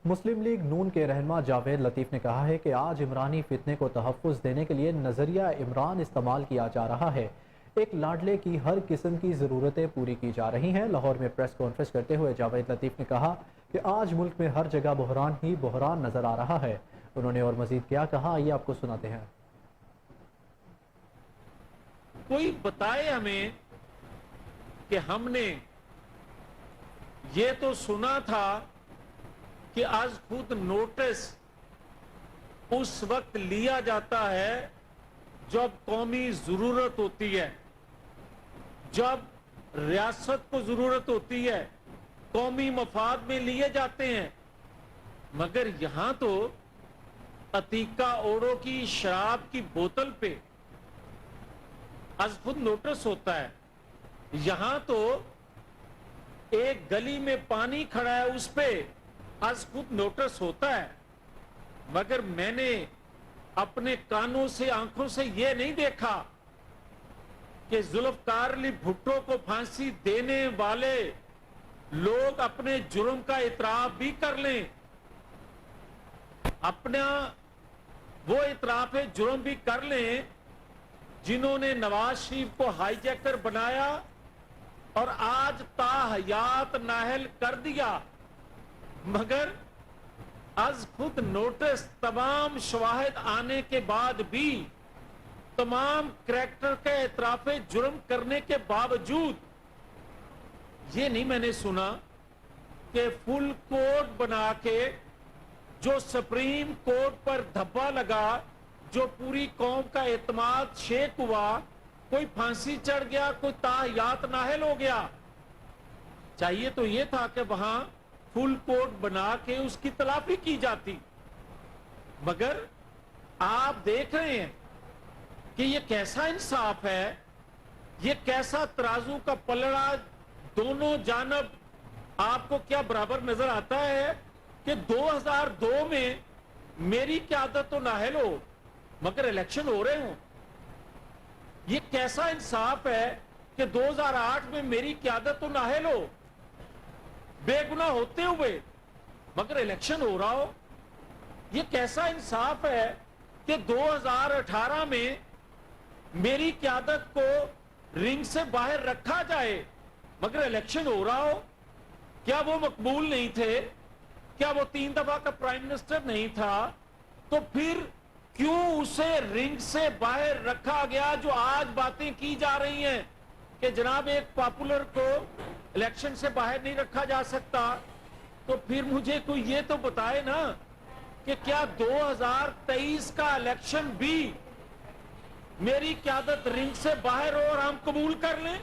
مسلم لیگ نون کے رہنما جاوید لطیف نے کہا ہے کہ آج عمرانی فتنے کو تحفظ دینے کے لیے نظریہ عمران استعمال کیا جا رہا ہے۔ ایک لاڈلے کی ہر قسم کی ضرورتیں پوری کی جا رہی ہیں۔ لاہور میں پریس کانفرنس کرتے ہوئے جاوید لطیف نے کہا کہ آج ملک میں ہر جگہ بحران ہی بحران نظر آ رہا ہے۔ انہوں نے اور مزید کیا کہا، آئیے آپ کو سناتے ہیں۔ کوئی بتائے ہمیں کہ ہم نے یہ تو سنا تھا کہ آج خود نوٹس اس وقت لیا جاتا ہے جب قومی ضرورت ہوتی ہے، جب ریاست کو ضرورت ہوتی ہے، قومی مفاد میں لیے جاتے ہیں، مگر یہاں تو عتیقہ اوڑو کی شراب کی بوتل پہ از خود نوٹس ہوتا ہے۔ یہاں تو ایک گلی میں پانی کھڑا ہے، اس پہ از خود نوٹس ہوتا ہے، مگر میں نے اپنے کانوں سے آنکھوں سے یہ نہیں دیکھا کہ ذوالفقار علی بھٹو کو پھانسی دینے والے لوگ اپنے جرم کا اعتراف بھی کر لیں، اپنا وہ اعتراف جرم بھی کر لیں جنہوں نے نواز شریف کو ہائی جیکر بنایا اور آج تا حیات نااہل کر دیا، مگر از خود نوٹس تمام شواہد آنے کے بعد بھی، تمام کریکٹر کا اعتراف جرم کرنے کے باوجود یہ نہیں میں نے سنا کہ فل کوڈ بنا کے جو سپریم کورٹ پر دھبا لگا، جو پوری قوم کا اعتماد شیک ہوا، کوئی پھانسی چڑھ گیا، کوئی تاحیات نااہل ہو گیا۔ چاہیے تو یہ تھا کہ وہاں فل کوڈ بنا کے اس کی تلافی کی جاتی، مگر آپ دیکھ رہے ہیں کہ یہ کیسا انصاف ہے، یہ کیسا ترازو کا پلڑا دونوں جانب آپ کو کیا برابر نظر آتا ہے کہ 2002 میں میری قیادت تو نااہل ہو مگر الیکشن ہو رہے ہوں۔ یہ کیسا انصاف ہے کہ 2008 میں میری قیادت تو نااہل ہو، بے گناہ ہوتے ہوئے مگر الیکشن ہو رہا ہو۔ یہ کیسا انصاف ہے کہ 2018 میں میری قیادت کو رنگ سے باہر رکھا جائے مگر الیکشن ہو رہا ہو۔ کیا وہ مقبول نہیں تھے؟ کیا وہ 3 دفعہ کا پرائم منسٹر نہیں تھا؟ تو پھر کیوں اسے رنگ سے باہر رکھا گیا؟ جو آج باتیں کی جا رہی ہیں کہ جناب ایک پاپولر کو الیکشن سے باہر نہیں رکھا جا سکتا، تو پھر مجھے کوئی یہ تو بتائے نا کہ کیا 2023 کا الیکشن بھی میری قیادت رنگ سے باہر ہو اور ہم قبول کر لیں؟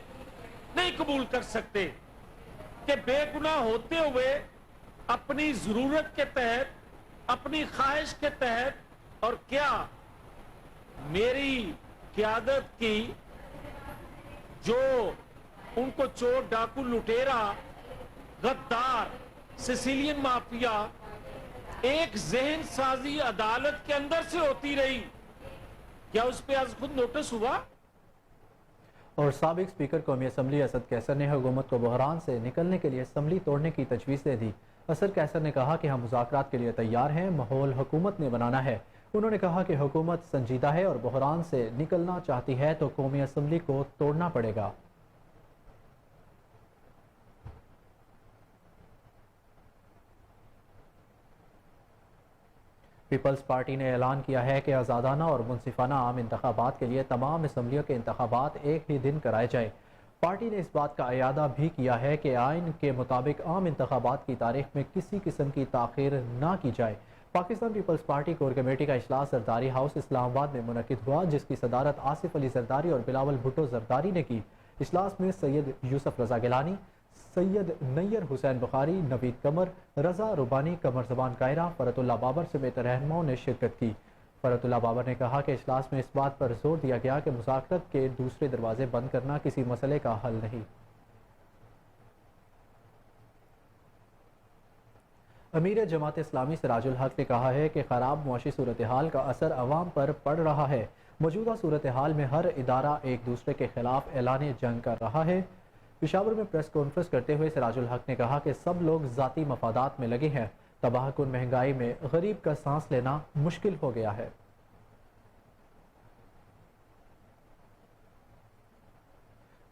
نہیں قبول کر سکتے کہ بے گناہ ہوتے ہوئے اپنی ضرورت کے تحت، اپنی خواہش کے تحت، اور کیا میری قیادت کی جو ان کو چور ڈاکو لٹیرا غدار سیسیلین مافیا ایک ذہن سازی عدالت کے اندر سے ہوتی رہی، کیا اس پہ از خود نوٹس ہوا؟ اور سابق اسپیکر قومی اسمبلی اسد کیسر نے حکومت کو بحران سے نکلنے کے لیے اسمبلی توڑنے کی تجویز دے دی۔ اسد کیسر نے کہا کہ ہم مذاکرات کے لیے تیار ہیں، ماحول حکومت نے بنانا ہے۔ انہوں نے کہا کہ حکومت سنجیدہ ہے اور بحران سے نکلنا چاہتی ہے تو قومی اسمبلی کو توڑنا پڑے گا۔ پیپلز پارٹی نے اعلان کیا ہے کہ آزادانہ اور منصفانہ عام انتخابات کے لیے تمام اسمبلیوں کے انتخابات ایک ہی دن کرائے جائیں۔ پارٹی نے اس بات کا اعادہ بھی کیا ہے کہ آئین کے مطابق عام انتخابات کی تاریخ میں کسی قسم کی تاخیر نہ کی جائے۔ پاکستان پیپلز پارٹی کور کمیٹی کا اجلاس زرداری ہاؤس اسلام آباد میں منعقد ہوا، جس کی صدارت آصف علی زرداری اور بلاول بھٹو زرداری نے کی۔ اجلاس میں سید یوسف رضا گیلانی، سید نیر حسین بخاری، نوید قمر، رضا ربانی، قمر زمان قائرہ، فرت اللہ بابر سمیت رہنماؤں نے شرکت کی۔ فرت اللہ بابر نے کہا کہ اجلاس میں اس بات پر زور دیا گیا کہ مذاکرات کے دوسرے دروازے بند کرنا کسی مسئلے کا حل نہیں۔ امیر جماعت اسلامی سراج الحق نے کہا ہے کہ خراب معاشی صورتحال کا اثر عوام پر پڑ رہا ہے۔ موجودہ صورتحال میں ہر ادارہ ایک دوسرے کے خلاف اعلان جنگ کر رہا ہے۔ پشاور میں پریس کانفرنس کرتے ہوئے سراج الحق نے کہا کہ سب لوگ ذاتی مفادات میں لگے ہیں۔ تباہ کن مہنگائی میں غریب کا سانس لینا مشکل ہو گیا ہے۔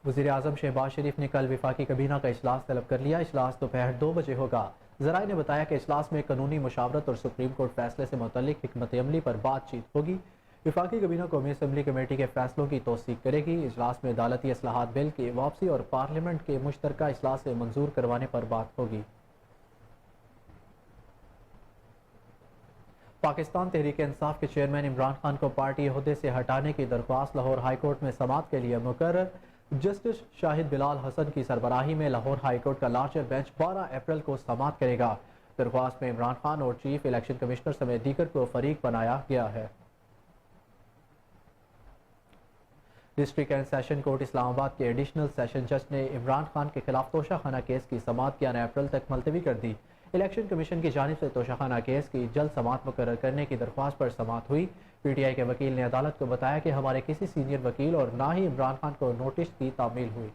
وزیر اعظم شہباز شریف نے کل وفاقی کابینہ کا اجلاس طلب کر لیا۔ اجلاس دوپہر 2 بجے ہوگا۔ ذرائع نے بتایا کہ اجلاس میں قانونی مشاورت اور سپریم کورٹ فیصلے سے متعلق حکمت عملی پر بات چیت ہوگی۔ وفاقی کابینہ قومی اسمبلی کمیٹی کے فیصلوں کی توثیق کرے گی۔ اجلاس میں عدالتی اصلاحات بل کی واپسی اور پارلیمنٹ کے مشترکہ اجلاس سے منظور کروانے پر بات ہوگی۔ پاکستان تحریک انصاف کے چیئرمین عمران خان کو پارٹی عہدے سے ہٹانے کی درخواست لاہور ہائی کورٹ میں سماعت کے لیے مقرر۔ جسٹس شاہد بلال حسن کی سربراہی میں لاہور ہائی کورٹ کا لارجر بینچ 12 اپریل کو سماعت کرے گا۔ درخواست میں عمران خان اور چیف الیکشن کمشنر سمیت دیگر کو فریق بنایا گیا ہے۔ ڈسٹرکٹ اینڈ سیشن کورٹ اسلام آباد کے ایڈیشنل سیشن جج نے عمران خان کے خلاف توشہ خانہ کیس کی سماعت 11 اپریل تک ملتوی کر دی۔ الیکشن کمیشن کی جانب سے توشہ خانہ کیس کی جلد سماعت مقرر کرنے کی درخواست پر سماعت ہوئی۔ پی ٹی آئی کے وکیل نے عدالت کو بتایا کہ ہمارے کسی سینئر وکیل اور نہ ہی عمران خان کو نوٹس کی تعمیل ہوئی۔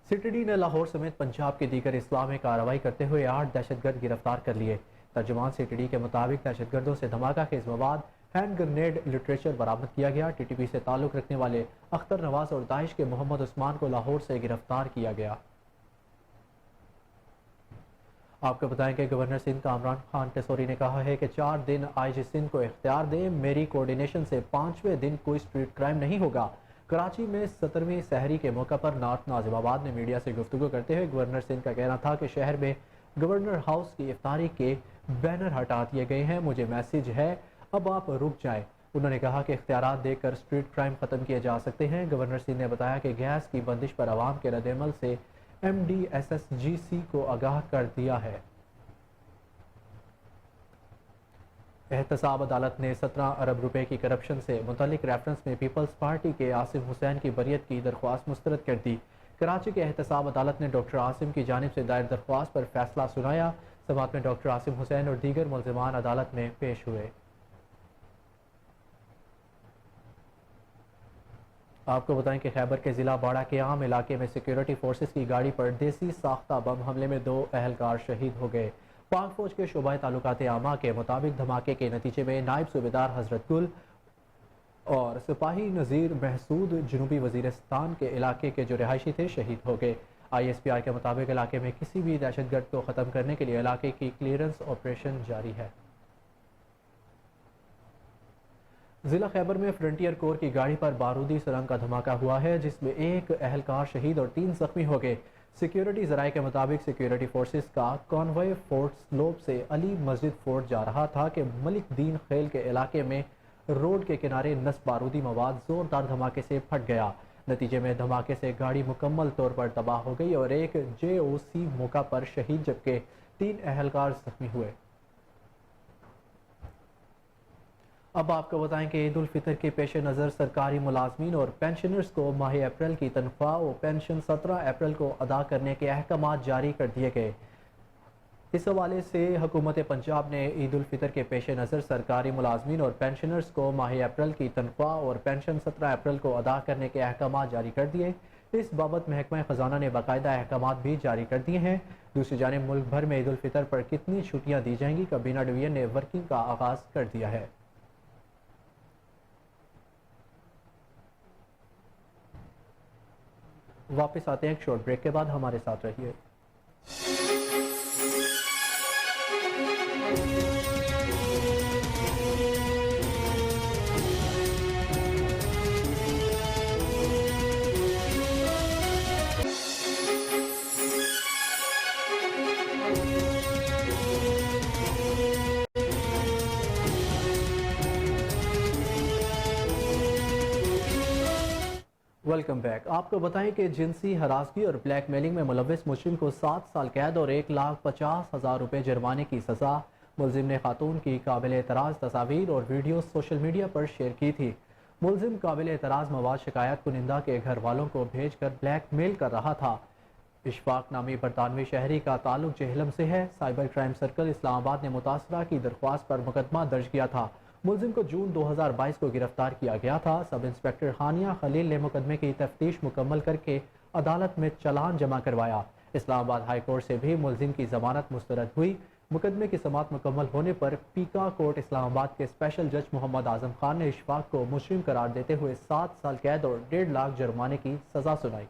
سی ٹی ڈی نے لاہور سمیت پنجاب کے دیگر اضلاع میں کارروائی کرتے ہوئے 8 دہشت گرد گرفتار کر لیے۔ ترجمان سی ٹی ڈی کے مطابق دہشت گردوں سے دھماکہ خیز مواد، ہینڈ گرنیڈ، لٹریچر برآمد کیا گیا۔ ٹی ٹی پی سے تعلق رکھنے والے اختر نواز اور داعش کے محمد عثمان کو لاہور سے گرفتار کیا گیا۔ آپ کو بتائیں کہ گورنر سندھ کامران خان ٹیسوری نے کہا ہے کہ 4 دن آئی جی سندھ کو اختیار دیں، میری کوارڈینیشن سے 5ویں دن کوئی اسٹریٹ کرائم نہیں ہوگا۔ کراچی میں 17ویں سحری کے موقع پر نارتھ ناظم آباد میں میڈیا سے گفتگو کرتے ہوئے گورنر سندھ کا کہنا تھا کہ شہر میں گورنر ہاؤس کی افطاری کے بینر ہٹا دیے گئے ہیں، مجھے میسج ہے اب آپ رک جائیں۔ انہوں نے کہا کہ اختیارات دے کر اسٹریٹ کرائم ختم کیے جا سکتے ہیں۔ گورنر سندھ نے بتایا کہ گیس کی بندش پر عوام کے رد عمل سے M D S S G C کو آگاہ کر دیا ہے۔ احتساب عدالت نے 17 ارب روپے کی کرپشن سے متعلق ریفرنس میں پیپلز پارٹی کے عاصم حسین کی بریت کی درخواست مسترد کر دی۔ کراچی کے احتساب عدالت نے ڈاکٹر عاصم کی جانب سے دائر درخواست پر فیصلہ سنایا۔ سماعت میں ڈاکٹر عاصم حسین اور دیگر ملزمان عدالت میں پیش ہوئے۔ آپ کو بتائیں کہ خیبر کے ضلع باڑہ کے عام علاقے میں سیکیورٹی فورسز کی گاڑی پر دیسی ساختہ بم حملے میں 2 اہلکار شہید ہو گئے۔ پاک فوج کے شعبہ تعلقات عامہ کے مطابق دھماکے کے نتیجے میں نائب صوبیدار حضرت گل اور سپاہی نذیر محسود جنوبی وزیرستان کے علاقے کے جو رہائشی تھے شہید ہو گئے۔ آئی ایس پی آر کے مطابق علاقے میں کسی بھی دہشت گرد کو ختم کرنے کے لیے علاقے کی کلیئرنس آپریشن جاری ہے۔ ضلع خیبر میں فرنٹیئر کور کی گاڑی پر بارودی سرنگ کا دھماکہ ہوا ہے، جس میں 1 اہلکار شہید اور 3 زخمی ہو گئے۔ سیکیورٹی ذرائع کے مطابق سیکیورٹی فورسز کا کانوائے فورٹ سلوپ سے علی مسجد فورٹ جا رہا تھا کہ ملک دین خیل کے علاقے میں روڈ کے کنارے نصب بارودی مواد زوردار دھماکے سے پھٹ گیا۔ نتیجے میں دھماکے سے گاڑی مکمل طور پر تباہ ہو گئی اور 1 جے او سی موقع پر شہید جبکہ 3 اہلکار زخمی ہوئے۔ اب آپ کو بتائیں کہ عید الفطر کے پیش نظر سرکاری ملازمین اور پینشنرز کو ماہ اپریل کی تنخواہ و پینشن 17 اپریل کو ادا کرنے کے احکامات جاری کر دیے گئے۔ اس حوالے سے حکومت پنجاب نے عید الفطر کے پیش نظر سرکاری ملازمین اور پینشنرز کو ماہ اپریل کی تنخواہ اور پینشن 17 اپریل کو ادا کرنے کے احکامات جاری کر دیے۔ اس بابت محکمہ خزانہ نے باقاعدہ احکامات بھی جاری کر دیے ہیں۔ دوسری جانب ملک بھر میں عید الفطر پر کتنی چھٹیاں دی جائیں گی، کابینہ ڈویژن نے ورکنگ کا آغاز کر دیا ہے۔ واپس آتے ہیں ایک شارٹ بریک کے بعد، ہمارے ساتھ رہیے۔ Welcome back. آپ کو بتائیں کہ جنسی ہراسگی اور بلیک میلنگ میں ملوث مجرم کو 7 سال قید اور 1,50,000 روپے جرمانے کی سزا۔ ملزم نے خاتون کی قابل اعتراض تصاویر اور ویڈیوز سوشل میڈیا پر شیئر کی تھی۔ ملزم قابل اعتراض مواد شکایت کنندہ کے گھر والوں کو بھیج کر بلیک میل کر رہا تھا۔ اشفاق نامی برطانوی شہری کا تعلق جہلم سے ہے۔ سائبر کرائم سرکل اسلام آباد نے متاثرہ کی درخواست پر مقدمہ درج کیا تھا۔ ملزم کو جون 2022 کو گرفتار کیا گیا تھا۔ سب انسپکٹر ہانیہ خلیل نے مقدمے کی تفتیش مکمل کر کے عدالت میں چالان جمع کروایا۔ اسلام آباد ہائی کورٹ سے بھی ملزم کی ضمانت مسترد ہوئی۔ مقدمے کی سماعت مکمل ہونے پر پیکا کورٹ اسلام آباد کے اسپیشل جج محمد اعظم خان نے اشفاق کو مجرم قرار دیتے ہوئے 7 سال قید اور 1.5 لاکھ جرمانے کی سزا سنائی۔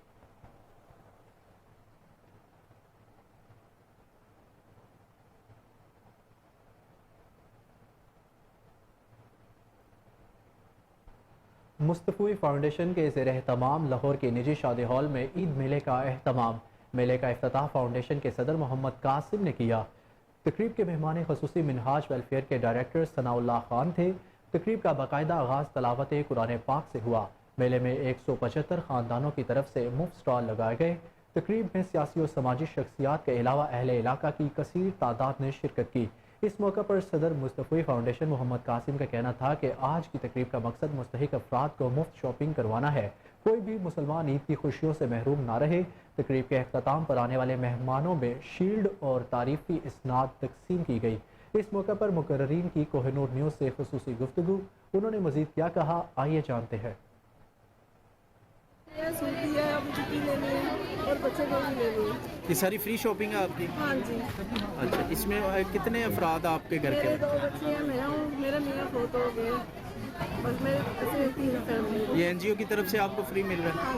مصطفی فاؤنڈیشن کے زیر اہتمام لاہور کے نجی شادی ہال میں عید میلے کا اہتمام۔ میلے کا افتتاح فاؤنڈیشن کے صدر محمد قاسم نے کیا۔ تقریب کے مہمان خصوصی منہاج ویلفیئر کے ڈائریکٹر ثناء اللہ خان تھے۔ تقریب کا باقاعدہ آغاز تلاوت قرآن پاک سے ہوا۔ میلے میں 175 خاندانوں کی طرف سے مفت سٹال لگائے گئے۔ تقریب میں سیاسی و سماجی شخصیات کے علاوہ اہل علاقہ کی کثیر تعداد نے شرکت کی۔ اس موقع پر صدر مصطفی فاؤنڈیشن محمد قاسم کا کہنا تھا کہ آج کی تقریب کا مقصد مستحق افراد کو مفت شاپنگ کروانا ہے۔ کوئی بھی مسلمان عید کی خوشیوں سے محروم نہ رہے۔ تقریب کے اختتام پر آنے والے مہمانوں میں شیلڈ اور تعریفی اسناد تقسیم کی گئی۔ اس موقع پر مقررین کی کوہ نور نیوز سے خصوصی گفتگو۔ انہوں نے مزید کیا کہا، آئیے جانتے ہیں۔ اور بچوں کو بھی لے لیں۔ یہ ساری فری شاپنگ ہے آپ کی؟ ہاں جی۔ اچھا، اس میں کتنے افراد آپ کے گھر کے؟ میرے 2 بچے ہیں، میں ہوں، میرا میاں فوت ہو گئے، بس میرے ایسے 3 فیملی۔ یہ NGO کی طرف سے آپ کو فری مل رہا ہے؟ ہاں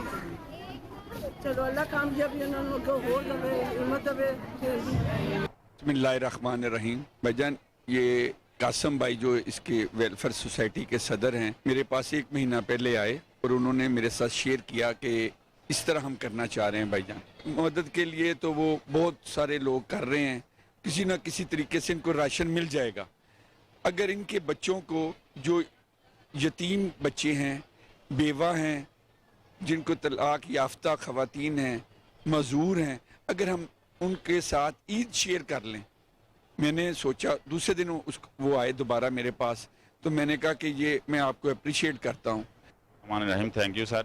جی، چلو اللہ کامیابی انہوں کو ہو دے، ہمت دے۔ بسم اللہ الرحمن الرحیم۔ بھائی جان، یہ قاسم بھائی جو اس کے ویلفیئر سوسائٹی کے صدر ہیں، میرے پاس 1 مہینہ پہلے آئے اور انہوں نے میرے ساتھ شیئر کیا کہ اس طرح ہم کرنا چاہ رہے ہیں بھائی جان۔ مدد کے لیے تو وہ بہت سارے لوگ کر رہے ہیں، کسی نہ کسی طریقے سے ان کو راشن مل جائے گا۔ اگر ان کے بچوں کو، جو یتیم بچے ہیں، بیوہ ہیں، جن کو طلاق یافتہ خواتین ہیں، معذور ہیں، اگر ہم ان کے ساتھ عید شیئر کر لیں۔ میں نے سوچا، دوسرے دن وہ آئے دوبارہ میرے پاس، تو میں نے کہا کہ یہ میں آپ کو اپریشیٹ کرتا ہوں۔ الرحمن الرحیم، تھینک یو سر۔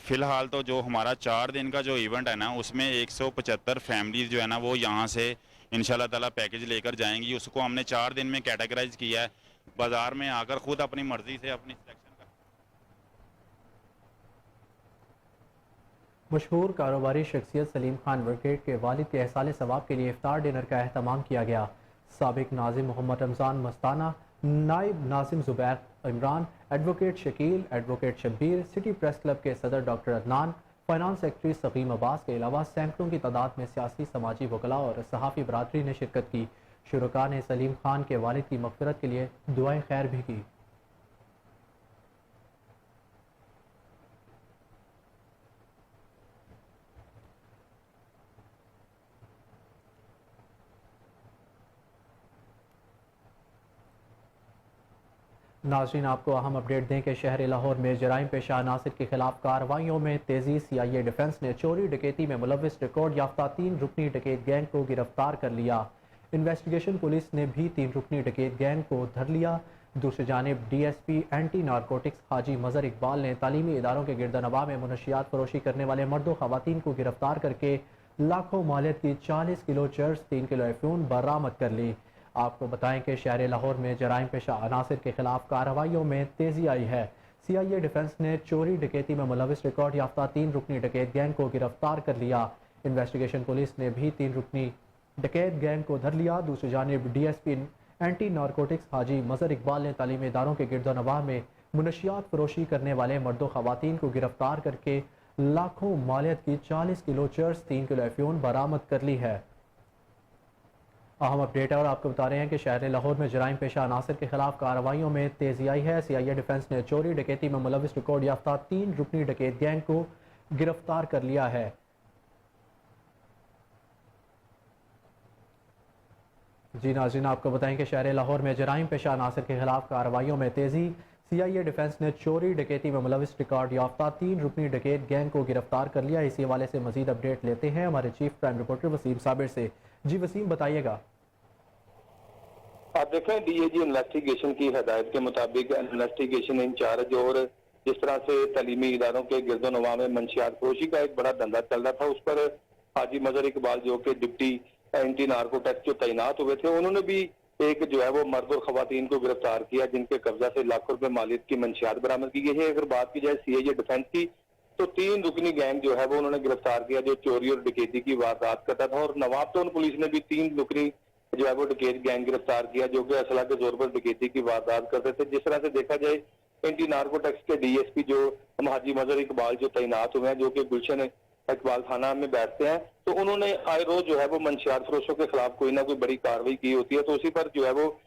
فی الحال تو جو ہمارا 4 دن کا جو ایونٹ ہے نا، اس میں 175 فیملیز جو ہے نا وہ یہاں سے انشاءاللہ تعالیٰ پیکج لے کر جائیں گی۔ اس کو ہم نے 4 دن میں کیٹیگرائز کیا ہے، بازار میں آ کر خود اپنی مرضی سے اپنی سلیکشن کر۔ مشہور کاروباری شخصیت سلیم خان ورگیٹ کے والد کے احصال ثواب کے لیے افطار ڈنر کا اہتمام کیا گیا۔ سابق ناظم محمد رمضان مستانہ، نائب ناظم Zubair Imran, advocate Shakeel, advocate Shabbir, city press club کے صدر doctor Adnan, finance secretary Saqeem Abbas کے علاوہ سینکڑوں کی تعداد میں سیاسی، سماجی وکلاء اور صحافی برادری نے شرکت کی۔ شرکاء نے سلیم خان کے والد کی مغفرت کے لیے دعائیں خیر بھی کی۔ ناظرین، آپ کو اہم اپڈیٹ دیں کہ شہر لاہور میں جرائم پیشہ عناصر کے خلاف کارروائیوں میں تیزی۔ CIA ڈیفنس نے چوری ڈکیتی میں ملوث ریکارڈ یافتہ 3 رکنی ڈکیت گینگ کو گرفتار کر لیا۔ انویسٹیگیشن پولیس نے بھی 3 رکنی ڈکیت گینگ کو دھر لیا۔ دوسری جانب DSP اینٹی نارکوٹکس حاجی مظہر اقبال نے تعلیمی اداروں کے گردنواح میں منشیات فروشی کرنے والے مرد و خواتین کو گرفتار کر کے लाखों मालियत की 40 किलो चर्स, 3 किलो अफीम बरामद कर ली। आपको बताएं कि शहर लाहौर में जराइम पेशा अनासिर के खिलाफ कार्रवाइयों में तेजी आई है। CIA डिफेंस ने चोरी डकैती में मुलविस रिकॉर्ड याफ्ता 3 रुकनी डकैत गैंग को गिरफ्तार कर लिया। इन्वेस्टिगेशन पुलिस ने भी 3 रुकनी डकैत गैंग को धर लिया। दूसरी जानिब DSP एंटी नारकोटिक्स हाजी मजहर इकबाल ने तालीमी इदारों के गिरदोनवाह में मुनशियात फरोशी करने वाले मर्दों खवातीन को गिरफ्तार करके लाखों मालियत की 40 किलो चर्स, 3 किलो अफीम बरामद कर ली है। अहम अपडेट है और आपको बता रहे हैं कि शहर लाहौर में जराइम पेशा अनासिर के खिलाफ कार्रवाइयों में तेजी आई है। CIA डिफेंस ने चोरी डकैती में मुलविस रिकॉर्ड याफ्ता 3 रुकनी डकैत गैंग को गिरफ्तार कर लिया है। जी नाज़रीन, आपको बताएं कि शहर लाहौर में जराइम पेशा अनासिर के खिलाफ कार्रवाइयों में तेजी। CIA डिफेंस ने चोरी डकैती में मुलविस रिकॉर्ड याफ्ता 3 रुकनी डकैत गैंग को गिरफ्तार कर लिया। इसी हवाले से मजीद अपडेट लेते हैं हमारे chief crime reporter Waseem Sabir से। जी वसीम, बताइएगा। आप देखें, DAG इन्वेस्टिगेशन की हदायत के मुताबिक इन्वेस्टिगेशन इंचार्ज और जिस तरह से तालीमी इदारों के गिरदोनवाह में मंशियात फरोशी का एक बड़ा धंधा चल रहा था, उस पर हाजी मजहर इकबाल जो कि डिप्टी एंटी नार्कोटिक्स जो तैनात हुए थे, उन्होंने भी एक जो है वो मर्द और खवातीन को गिरफ्तार किया जिनके कब्जा से लाखों रुपए मालियत की मंशियात बरामद की गई है। अगर बात की जाए CIA डिफेंस की, तो 3 रुकनी गैंग जो है वो उन्होंने गिरफ्तार किया जो चोरी और डकैती की वारदात करता था। और नवाबटोन पुलिस ने भी 3 रुकनी जो है वो डकैत गैंग गिरफ्तार किया जो कि असला के जोर पर डकैती की वारदात करते थे। जिस तरह से देखा जाए, एंटी नार्कोटिक्स के DSP जो हाजी मजहर इकबाल जो तैनात हुए हैं, जो कि गुलशन इकबाल थाना में बैठते हैं, तो उन्होंने आए रोज जो है वो मंशियात फरोशों के खिलाफ कोई ना कोई बड़ी कार्रवाई की होती है। तो उसी पर जो है वो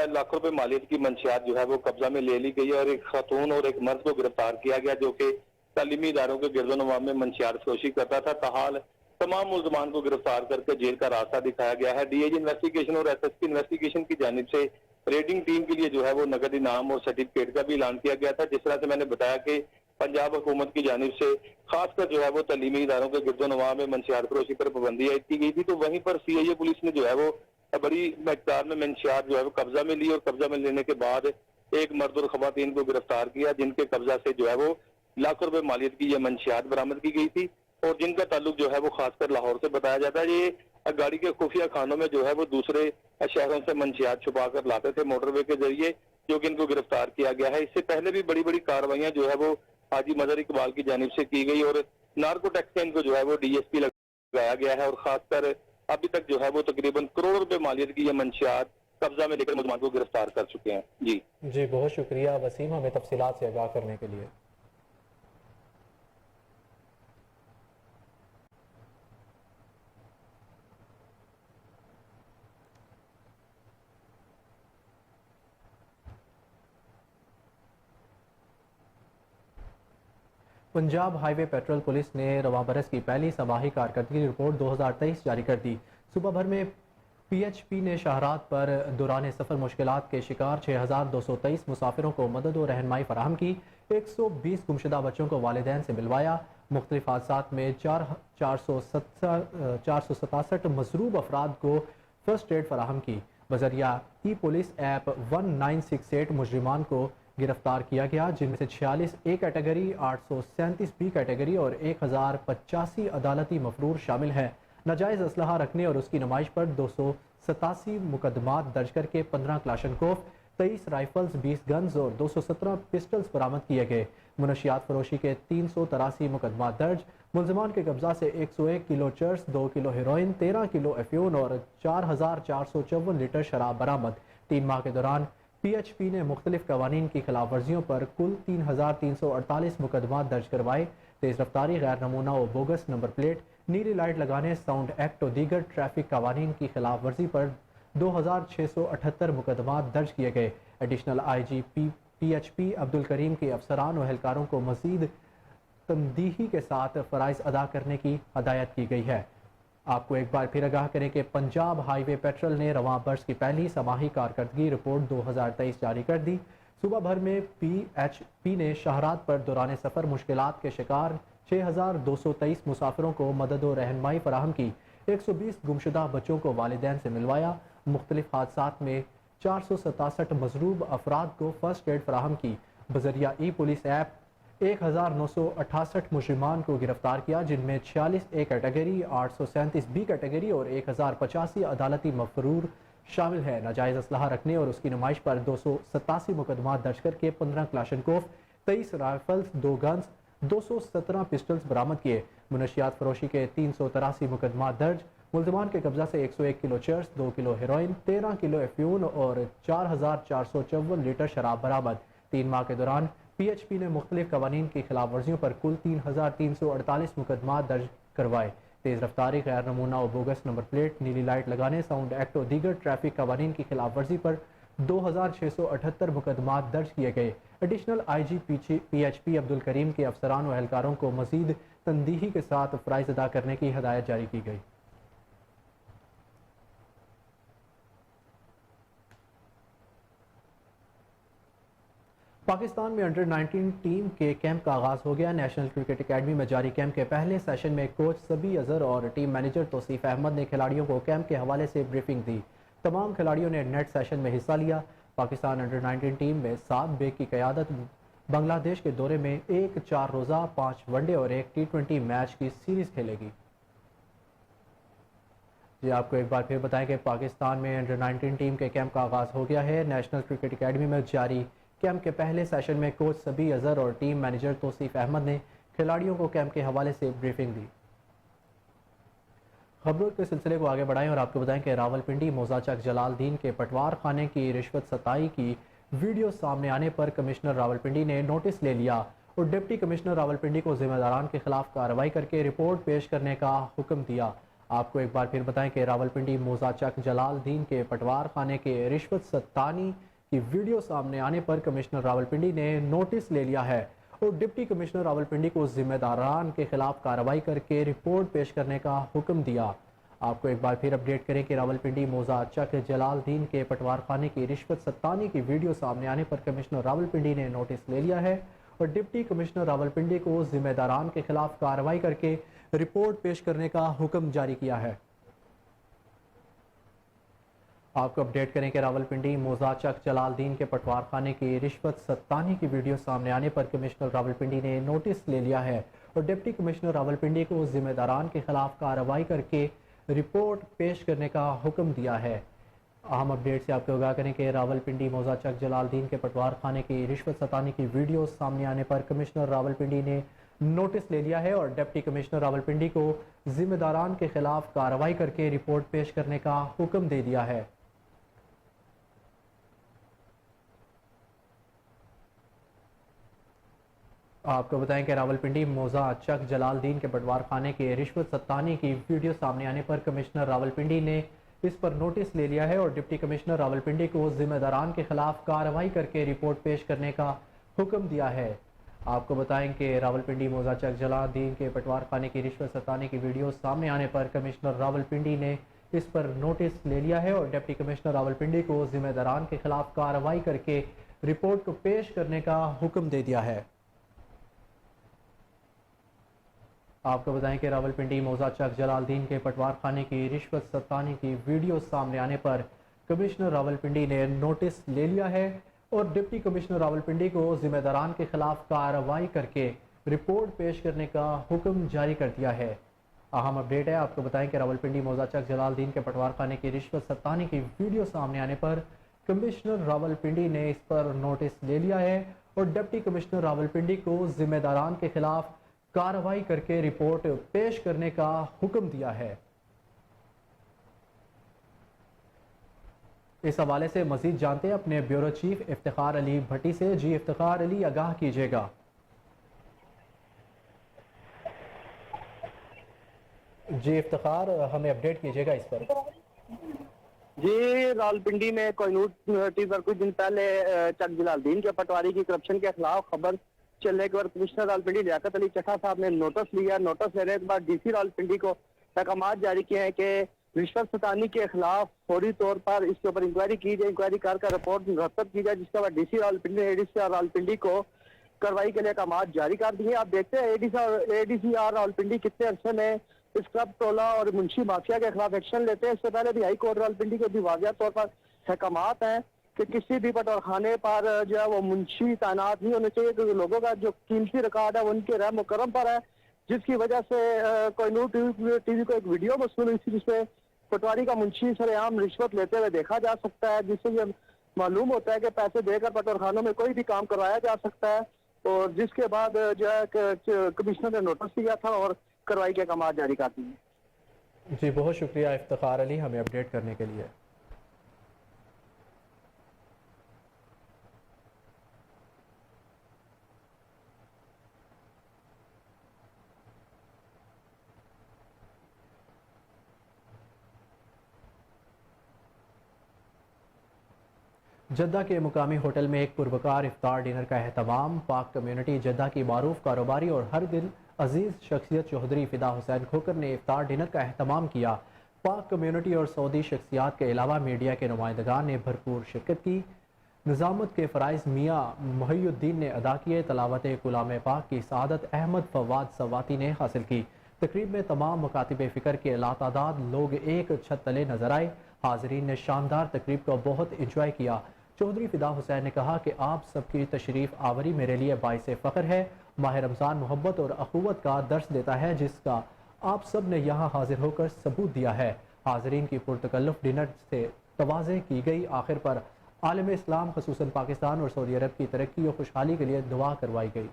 लाखों रुपए मालियत की मंशियात जो है वो कब्जा में ले ली गई है और एक खातून और एक मर्द को गिरफ्तार किया गया जो कि तालीमी इदारों के गिरदोनवाह में मंशियात फरोशी करता था। ताहाल तमाम मुल्जमान को गिरफ्तार करके जेल का रास्ता दिखाया गया है। DAG इन्वेस्टिगेशन और SSP इन्वेस्टिगेशन की जानिब से रेडिंग टीम के लिए जो है वो नगद इनाम और सर्टिफिकेट का भी ऐलान किया गया था। जिस तरह से मैंने बताया कि पंजाब हुकूमत की जानिब से खासकर जो है वो तालीमी इदारों के गिरदोनवाह में मंशियात फरोशी पर पाबंदी आयद की गई थी। तो वहीं पर CIA पुलिस ने जो है वो बड़ी मकदार में मंशियात जो है वो कब्जा में ली और कब्जा में लेने के बाद एक मर्द और खवातीन को गिरफ्तार किया जिनके कब्जा से जो है वो लाखों रुपए मालियत की ये मंशियात बरामद की गई थी और जिनका ताल्लुक जो है वो खासकर लाहौर से बताया जाता है। ये गाड़ी के खुफिया खानों में जो है वो दूसरे शहरों से मंशियात छुपा कर लाते थे मोटरवे के जरिए, जो कि इनको गिरफ्तार किया गया है। इससे पहले भी बड़ी बड़ी कार्रवाइयां जो है वो हाजी मजहर इकबाल की जानिब से की गई और नार्कोटिक्स का इनको जो है वो DSP लगाया गया है और खासकर अभी तक जो है वो तकरीबन करोड़ रुपए मालियत की ये मंशियात कब्जा में लेकर मुलजमान को गिरफ्तार कर चुके हैं। जी बहुत शुक्रिया वसीम, हमें तफसीलात से आगाह करने के लिए। पंजाब हाईवे पेट्रोल पुलिस ने रवां बरस की पहली समाही कारकर्दगी रिपोर्ट 2023 जारी कर दी। सुबह भर में PHP ने शाहरात पर दौरान सफ़र मुश्किलात के शिकार 6223 मुसाफिरों को मदद और रहनमाई फराहम की। 120 गुमशुदा बच्चों को वालिदैन से मिलवाया। मुख्तलिफ हादसात में 467 मजरूब अफराद को फर्स्ट एड फराहम की। बजरिया पुलिस ऐप 1968 मुजरिमान को गिरफ्तार किया गया, जिनमें से 46 A कैटेगरी, 837 B कैटेगरी और 1085 अदालती मफरूर शामिल हैं। नाजायज़ असलहा रखने और उसकी नुमाइश पर 287 मुकदमात दर्ज करके 15 क्लाशनकोफ, 23 राइफल्स, 20 गन्स और 217 पिस्टल्स बरामद किए गए। मुनशियात फरोशी के 383 मुकदमात दर्ज। मुलजमान के कब्जा से 101 किलो चर्स, 2 किलो हेरोइन, 13 किलो अफ्यून और 4454 लीटर शराब बरामद। 3 माह के दौरान PHP ने मुख्तलिफ कवानीन की खिलाफ वर्जियों पर कुल 3348 मुकदमात दर्ज करवाए। तेज रफ्तारी, गैर नमूना और बोगस नंबर प्लेट, नीली लाइट लगाने, साउंड एक्ट और दीगर ट्रैफिक कवानीन की खिलाफ वर्जी पर 2678 मुकदमात दर्ज किए गए। Additional IG PHP Abdul Karim के अफसरान और एहलकारों को मजीद तमदीही के साथ फ़राइज़ अदा करने की हदायत की गई है। आपको एक बार फिर आगाह करें कि पंजाब हाईवे पेट्रोल ने रवां बरस की पहली समाही कारकर्दगी रिपोर्ट 2023 जारी कर दी। सुबह भर में PHP ने शाहरात पर दौरान सफ़र मुश्किलात के शिकार 6223 मुसाफिरों को मदद और रहनमाई फराहम की। 120 गुमशुदा बच्चों को वालिदैन से मिलवाया। मुख्तलिफ हादसात में 467 मजरूब अफराद को फर्स्ट एड फराहम की। बजरिया पुलिस ऐप 1968 मुजरिमान को गिरफ्तार किया, जिनमें 46 ए कैटेगरी, 837 बी कैटेगरी और 1085 अदालती मफरूर शामिल है। नाजायज़ असलहा रखने और उसकी नुमाइश पर 287 मुकदमा दर्ज करके 15 क्लाशनकोफ, 23 राइफल्स, 2 गन्स, 217 पिस्टल्स बरामद किए। मुनशियात फरोशी के 383 मुकदमा दर्ज। मुल्ज़िमान के कब्जा से 101 किलो चर्स, 2 किलो हेरोइन, 13 किलो एफ्यून और 4454 लीटर शराब बरामद। 3 माह के दौरान PHP ने मुख्तलिफ कवानीन की खिलाफ वर्जियों पर कुल 3348 मुकदमा दर्ज करवाए। तेज़ रफ्तारी, गैर नमूना और बोगस नंबर प्लेट, नीली लाइट लगाने, साउंड एक्ट और दीगर ट्रैफिक कवानीन की खिलाफ वर्जी पर 2678 मुकदमा दर्ज किए गए। Additional IG PHP Abdul Karim के अफसरान व एहलकारों को मजीद तंदीही के साथ फ़राइज़ अदा करने की हदायत जारी की गई। पाकिस्तान में अंडर-19 टीम के कैंप का आगाज़ हो गया। नेशनल क्रिकेट एकेडमी में जारी कैंप के पहले सेशन में कोच सबी अजहर और टीम मैनेजर तौसीफ अहमद ने खिलाड़ियों को कैंप के हवाले से ब्रीफिंग दी। तमाम खिलाड़ियों ने नेट सेशन में हिस्सा लिया। पाकिस्तान अंडर-19 टीम में साद बेग की क़यादत बांग्लादेश के दौरे में एक 4 रोज़ा, 5 वनडे और 1 T20 मैच की सीरीज़ खेलेगी। जी आपको एक बार फिर बताएं कि पाकिस्तान में अंडर-19 टीम के कैंप का आगाज़ हो गया है। नेशनल क्रिकेट एकेडमी में जारी कैंप के पहले सेशन में कोच सबी अजहर और टीम मैनेजर तौसीफ अहमद ने खिलाड़ियों को कैंप के हवाले से ब्रीफिंग दी। खबरों के सिलसिले को आगे बढ़ाएं और आपको बताएं कि रावलपिंडी मोजाचक जलालदीन के पटवार खाने की रिश्वत सताई की वीडियो सामने आने पर कमिश्नर रावलपिंडी ने नोटिस ले लिया और डिप्टी कमिश्नर रावलपिंडी को जिम्मेदारान के खिलाफ कार्रवाई करके रिपोर्ट पेश करने का हुक्म दिया। आपको एक बार फिर बताएं कि रावलपिंडी मोजाचक जलालदीन के पटवार खाने के रिश्वत सतानी की वीडियो सामने आने पर कमिश्नर रावलपिंडी ने नोटिस ले लिया है और डिप्टी कमिश्नर रावलपिंडी को जिम्मेदारान के खिलाफ कार्रवाई करके रिपोर्ट पेश करने का हुक्म दिया। आपको एक बार फिर अपडेट करें कि रावलपिंडी मोजाचक जलालदीन के पटवार खाने की रिश्वत सत्तानी की वीडियो सामने आने पर कमिश्नर रावलपिंडी ने नोटिस ले लिया है और डिप्टी कमिश्नर रावलपिंडी को जिम्मेदारान के खिलाफ कार्रवाई करके रिपोर्ट पेश करने का हुक्म जारी किया है। आपको अपडेट करें कि रावलपिंडी मोजाचक जलालदीन के पटवार खाने की रिश्वत सत्तानी की वीडियो सामने आने पर कमिश्नर रावलपिंडी ने नोटिस ले लिया है और डिप्टी कमिश्नर रावलपिंडी को जिम्मेदारान के खिलाफ कार्रवाई करके रिपोर्ट पेश करने का हुक्म दिया है। अहम अपडेट से आपको आगाह करें कि रावलपिंडी मोजाचक जलालदीन के पटवार खाने की रिश्वत सतानी की वीडियो सामने आने पर कमिश्नर रावलपिंडी ने नोटिस ले लिया है और डिप्टी कमिश्नर रावलपिंडी को जिम्मेदारान के खिलाफ कार्रवाई करके रिपोर्ट पेश करने का हुक्म दे दिया है। आपको बताएं कि रावलपिंडी मोजाचक जलालदीन के पटवार खाने के रिश्वत सत्तानी की वीडियो सामने आने पर कमिश्नर रावलपिंडी ने इस पर नोटिस ले लिया है और डिप्टी कमिश्नर रावलपिंडी को जिम्मेदारान के खिलाफ कार्रवाई करके रिपोर्ट पेश करने का हुक्म दिया है। आपको बताएं कि रावलपिंडी मोजाचक जलालदीन के पटवार खाने की रिश्वत सत्तानी की वीडियो सामने आने पर कमिश्नर रावलपिंडी ने इस पर नोटिस ले लिया है और डिप्टी कमिश्नर रावलपिंडी को जिम्मेदारान के खिलाफ कार्रवाई करके रिपोर्ट को पेश करने का हुक्म दे दिया है। आपको बताएं कि रावलपिंडी मोजाचक जलालदीन के पटवार खाने की रिश्वत सत्तानी की वीडियो सामने आने पर कमिश्नर रावलपिंडी ने नोटिस ले लिया है और डिप्टी कमिश्नर रावलपिंडी को जिम्मेदारान के खिलाफ कार्रवाई करके रिपोर्ट पेश करने का हुक्म जारी कर दिया है। अहम अपडेट है, आपको बताएं कि रावलपिंडी मोजाचक जलालदीन के पटवार खाने की रिश्वत सत्तानी की वीडियो सामने आने पर कमिश्नर रावलपिंडी ने इस पर नोटिस ले लिया है और डिप्टी कमिश्नर रावलपिंडी को जिम्मेदारान के खिलाफ कार्रवाई करके रिपोर्ट पेश करने का हुक्म दिया है। इस हवाले से मजीद जानते हैं अपने ब्यूरो चीफ इफ्तिखार अली भट्टी से। जी इफ्तिखार अली, आगाह कीजिएगा। जी इफ्तिखार, हमें अपडेट कीजिएगा इस पर। जी, रावलपिंडी में कोहिनूर यूनिवर्सिटी पर कुछ दिन पहले चक जलालदीन के पटवारी की करप्शन के खिलाफ खबर चलने के बाद कमिश्नर रावलपिंडी लियाकत अली चट्टा साहब ने नोटिस लिया। नोटिस लेने के बाद DC रावलपिंडी को अहकाम जारी किए हैं कि रिश्वत सतानी के खिलाफ फौरी तौर पर इसके ऊपर इंक्वायरी की जाए, इंक्वायरी कर रिपोर्ट मुरतब की जाए, जिसके बाद DC रावलपिंडी ने ADCR रावलपिंडी को कार्रवाई के लिए अहकाम जारी कर दिए। आप देखते हैं ADCR रावलपिंडी कितने अरसे में स्क्रब टोला और मुंशी माफिया के खिलाफ एक्शन लेते हैं। इससे पहले भी हाई कोर्ट रावलपिंडी के भी वाज़िह तौर पर अहकाम हैं कि किसी भी पटवार खाने पर जो है वो मुंशी तैनात नहीं होने चाहिए, क्योंकि लोगों का जो कीमती रिकॉर्ड है वो उनके रहम करम पर है, जिसकी वजह से कोहिनूर टीवी को एक वीडियो मौसूल हुई थी जिसमें पटवारी का मुंशी सरेआम रिश्वत लेते हुए देखा जा सकता है, जिससे ये मालूम होता है कि पैसे देकर पटवार खानों में कोई भी काम करवाया जा सकता है। और जिसके बाद जो है कमिश्नर ने नोटिस दिया था और कार्रवाई के अहकाम जारी कर दिए। जी बहुत शुक्रिया इफ्तिखार अली हमें अपडेट करने के लिए। जद्दा के मुकामी होटल में एक पुरवकार इफ्तार डिनर का एहतमाम। पाक कम्युनिटी जद्दा की मारूफ कारोबारी और हर दिल अजीज़ शख्सियत चौधरी फिदा हुसैन खोकर ने इफ्तार डिनर का एहतमाम किया। पाक कम्युनिटी और सऊदी शख्सियात के अलावा मीडिया के नुमाइंदगान ने भरपूर शिरकत की। निज़ामत के फ़राइज़ मियाँ मुहियुद्दीन ने अदा किए। तलावत कलाम पाक की सआदत अहमद फवाद सवाती ने हासिल की। तकरीब में तमाम मुकातिब फ़िक्र के लातादाद लोग एक छत तले नजर आए। हाज़रीन ने शानदार तकरीब को बहुत इंजॉय किया। चौधरी फिदा हुसैन ने कहा कि आप सबकी तशरीफ़ आवरी मेरे लिए बाइस फ़ख्र है। माह रमज़ान मोहब्बत और अखुवत का दर्स देता है, जिसका आप सब ने यहाँ हाजिर होकर सबूत दिया है। हाज़रीन की पुरतकल्लुफ़ डिनर से तवाज़े की गई। आखिर पर आलम इस्लाम ख़ुसूसन पाकिस्तान और सऊदी अरब की तरक्की और खुशहाली के लिए दुआ करवाई गई।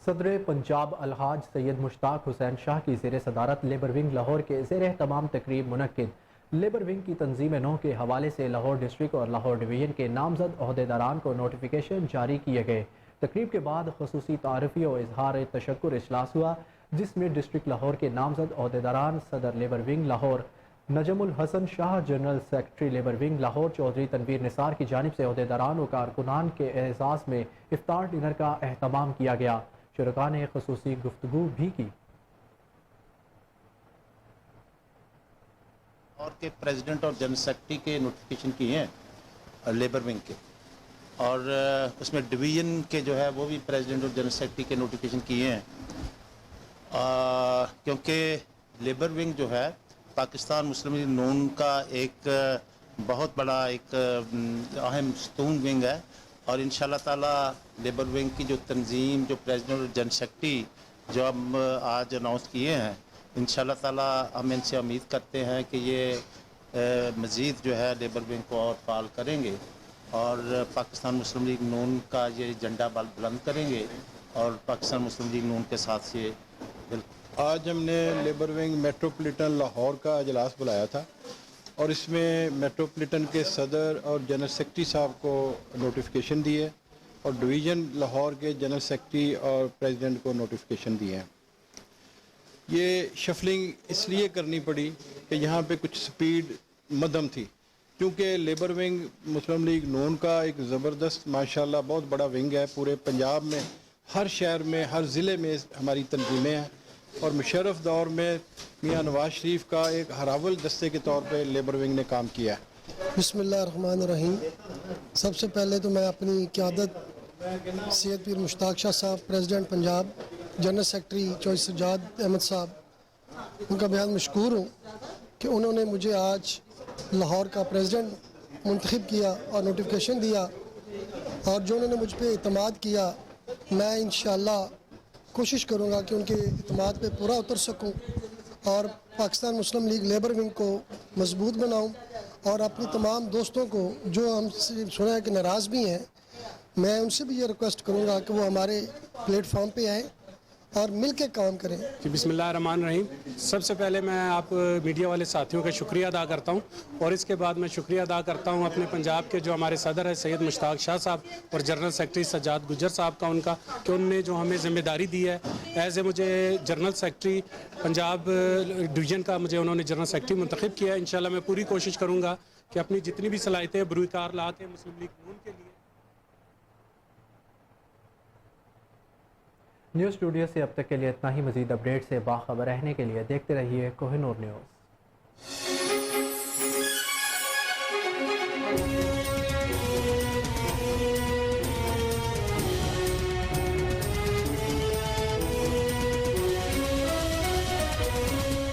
सदर पंजाब अलहाज सैयद मुश्ताक हुसैन शाह की ज़ेर सदारत लेबर विंग लाहौर के ज़ेर तमाम तकरीब मुनक्किद। लेबर विंग की तंजीम 9 के हवाले से लाहौर डिस्ट्रिक्ट और लाहौर डिवीज़न के नामजद अहदेदारान को नोटिफिकेशन जारी किए गए। तकरीब के बाद खुसूसी तारीफ़ी और इजहार तशक्कुर इजलास हुआ, जिसमें डिस्ट्रिक्ट लाहौर के नामजद अहदेदारान सदर labour wing Lahore Najmul Hasan Shah, general secretary labour wing Lahore Chaudhry Tanveer Nisar की जानिब से अहदेदारान और कारकुनान के एहसास में इफ्तार डिनर का एहतमाम किया गया। शुरका ने खुसूसी गुफ्तगू भी की। और के प्रेसिडेंट और जनरल सेक्रेटरी के नोटिफिकेशन किए हैं लेबर विंग के, और उसमें डिवीज़न के जो है वो भी प्रेसिडेंट और जनरल सेक्रेटरी के नोटिफिकेशन किए हैं, क्योंकि लेबर विंग जो है पाकिस्तान मुस्लिम लीग नून का एक बहुत बड़ा एक अहम स्तून विंग है। और इंशाल्लाह ताला लेबर विंग की जो तंजीम, जो प्रेसिडेंट और जनरल सेक्रेटरी जो हम आज अनाउंस किए हैं, इंशाल्लाह ताला हम इनसे उम्मीद करते हैं कि ये मज़ीद जो है लेबर विंग को और फाल करेंगे और पाकिस्तान मुस्लिम लीग नून का ये झंडा बुलंद करेंगे और पाकिस्तान मुस्लिम लीग नून के साथ ये आज हमने लेबर विंग मेट्रोपॉलिटन लाहौर का अजलास बुलाया था और इसमें मेट्रोपॉलिटन के सदर और जनरल सेक्रेटरी साहब को नोटिफिकेशन दिए और डिवीज़न लाहौर के जनरल सेक्रेटरी और प्रेसिडेंट को नोटिफिकेशन दिए हैं। ये शफलिंग इसलिए करनी पड़ी कि यहाँ पे कुछ स्पीड मध्यम थी, क्योंकि लेबर विंग मुस्लिम लीग नून का एक ज़बरदस्त माशाल्लाह बहुत बड़ा विंग है। पूरे पंजाब में हर शहर में हर ज़िले में हमारी तंजीमें हैं और मुशर्रफ दौर में मियाँ नवाज शरीफ का एक हरावल दस्ते के तौर पे लेबर विंग ने काम किया है। बिस्मिल्लाहिर्रहमानिर्रहीम। सबसे पहले तो मैं अपनी क़यादत सैयद पीर मुश्ताक शाह साहब president Punjab, general secretary Chaudhry Sajjad Ahmed साहब, उनका बेहद मशकूर हूँ कि उन्होंने मुझे आज लाहौर का प्रेसिडेंट मुंतखब किया और नोटिफिकेशन दिया, और जो उन्होंने मुझ पर इतमाद किया, मैं इंशाअल्लाह कोशिश करूँगा कि उनके इतमाद पे पूरा उतर सकूँ और पाकिस्तान मुस्लिम लीग लेबर विंग को मजबूत बनाऊँ। और अपने तमाम दोस्तों को जो हमसे सुना है कि नाराज़ भी हैं, मैं उनसे भी ये रिक्वेस्ट करूँगा कि वो हमारे प्लेटफॉर्म पे आएँ और मिल के काम करें। जी बिस्मिल्लाहिर्रहमानिर्रहीम। सबसे पहले मैं आप मीडिया वाले साथियों का शुक्रिया अदा करता हूं, और इसके बाद मैं शुक्रिया अदा करता हूं अपने पंजाब के जो हमारे सदर है सैयद मुश्ताक शाह साहब और जनरल सेक्रेटरी सज्जाद गुजर साहब का, उनका कि उनने जो हमें ज़िम्मेदारी दी है एज ए मुझे जनरल सेक्रेटरी पंजाब डिवीज़न का मुझे उन्होंने जनरल सेक्रेटरी मुंतखब किया है। इंशाल्लाह मैं पूरी कोशिश करूँगा कि अपनी जितनी भी सलाहियतें बरूकार ला के मुस्लिम लीग नून के लिए। न्यूज़ स्टूडियो से अब तक के लिए इतना ही। मज़ीद अपडेट से बाखबर रहने के लिए देखते रहिए कोहिनूर न्यूज़।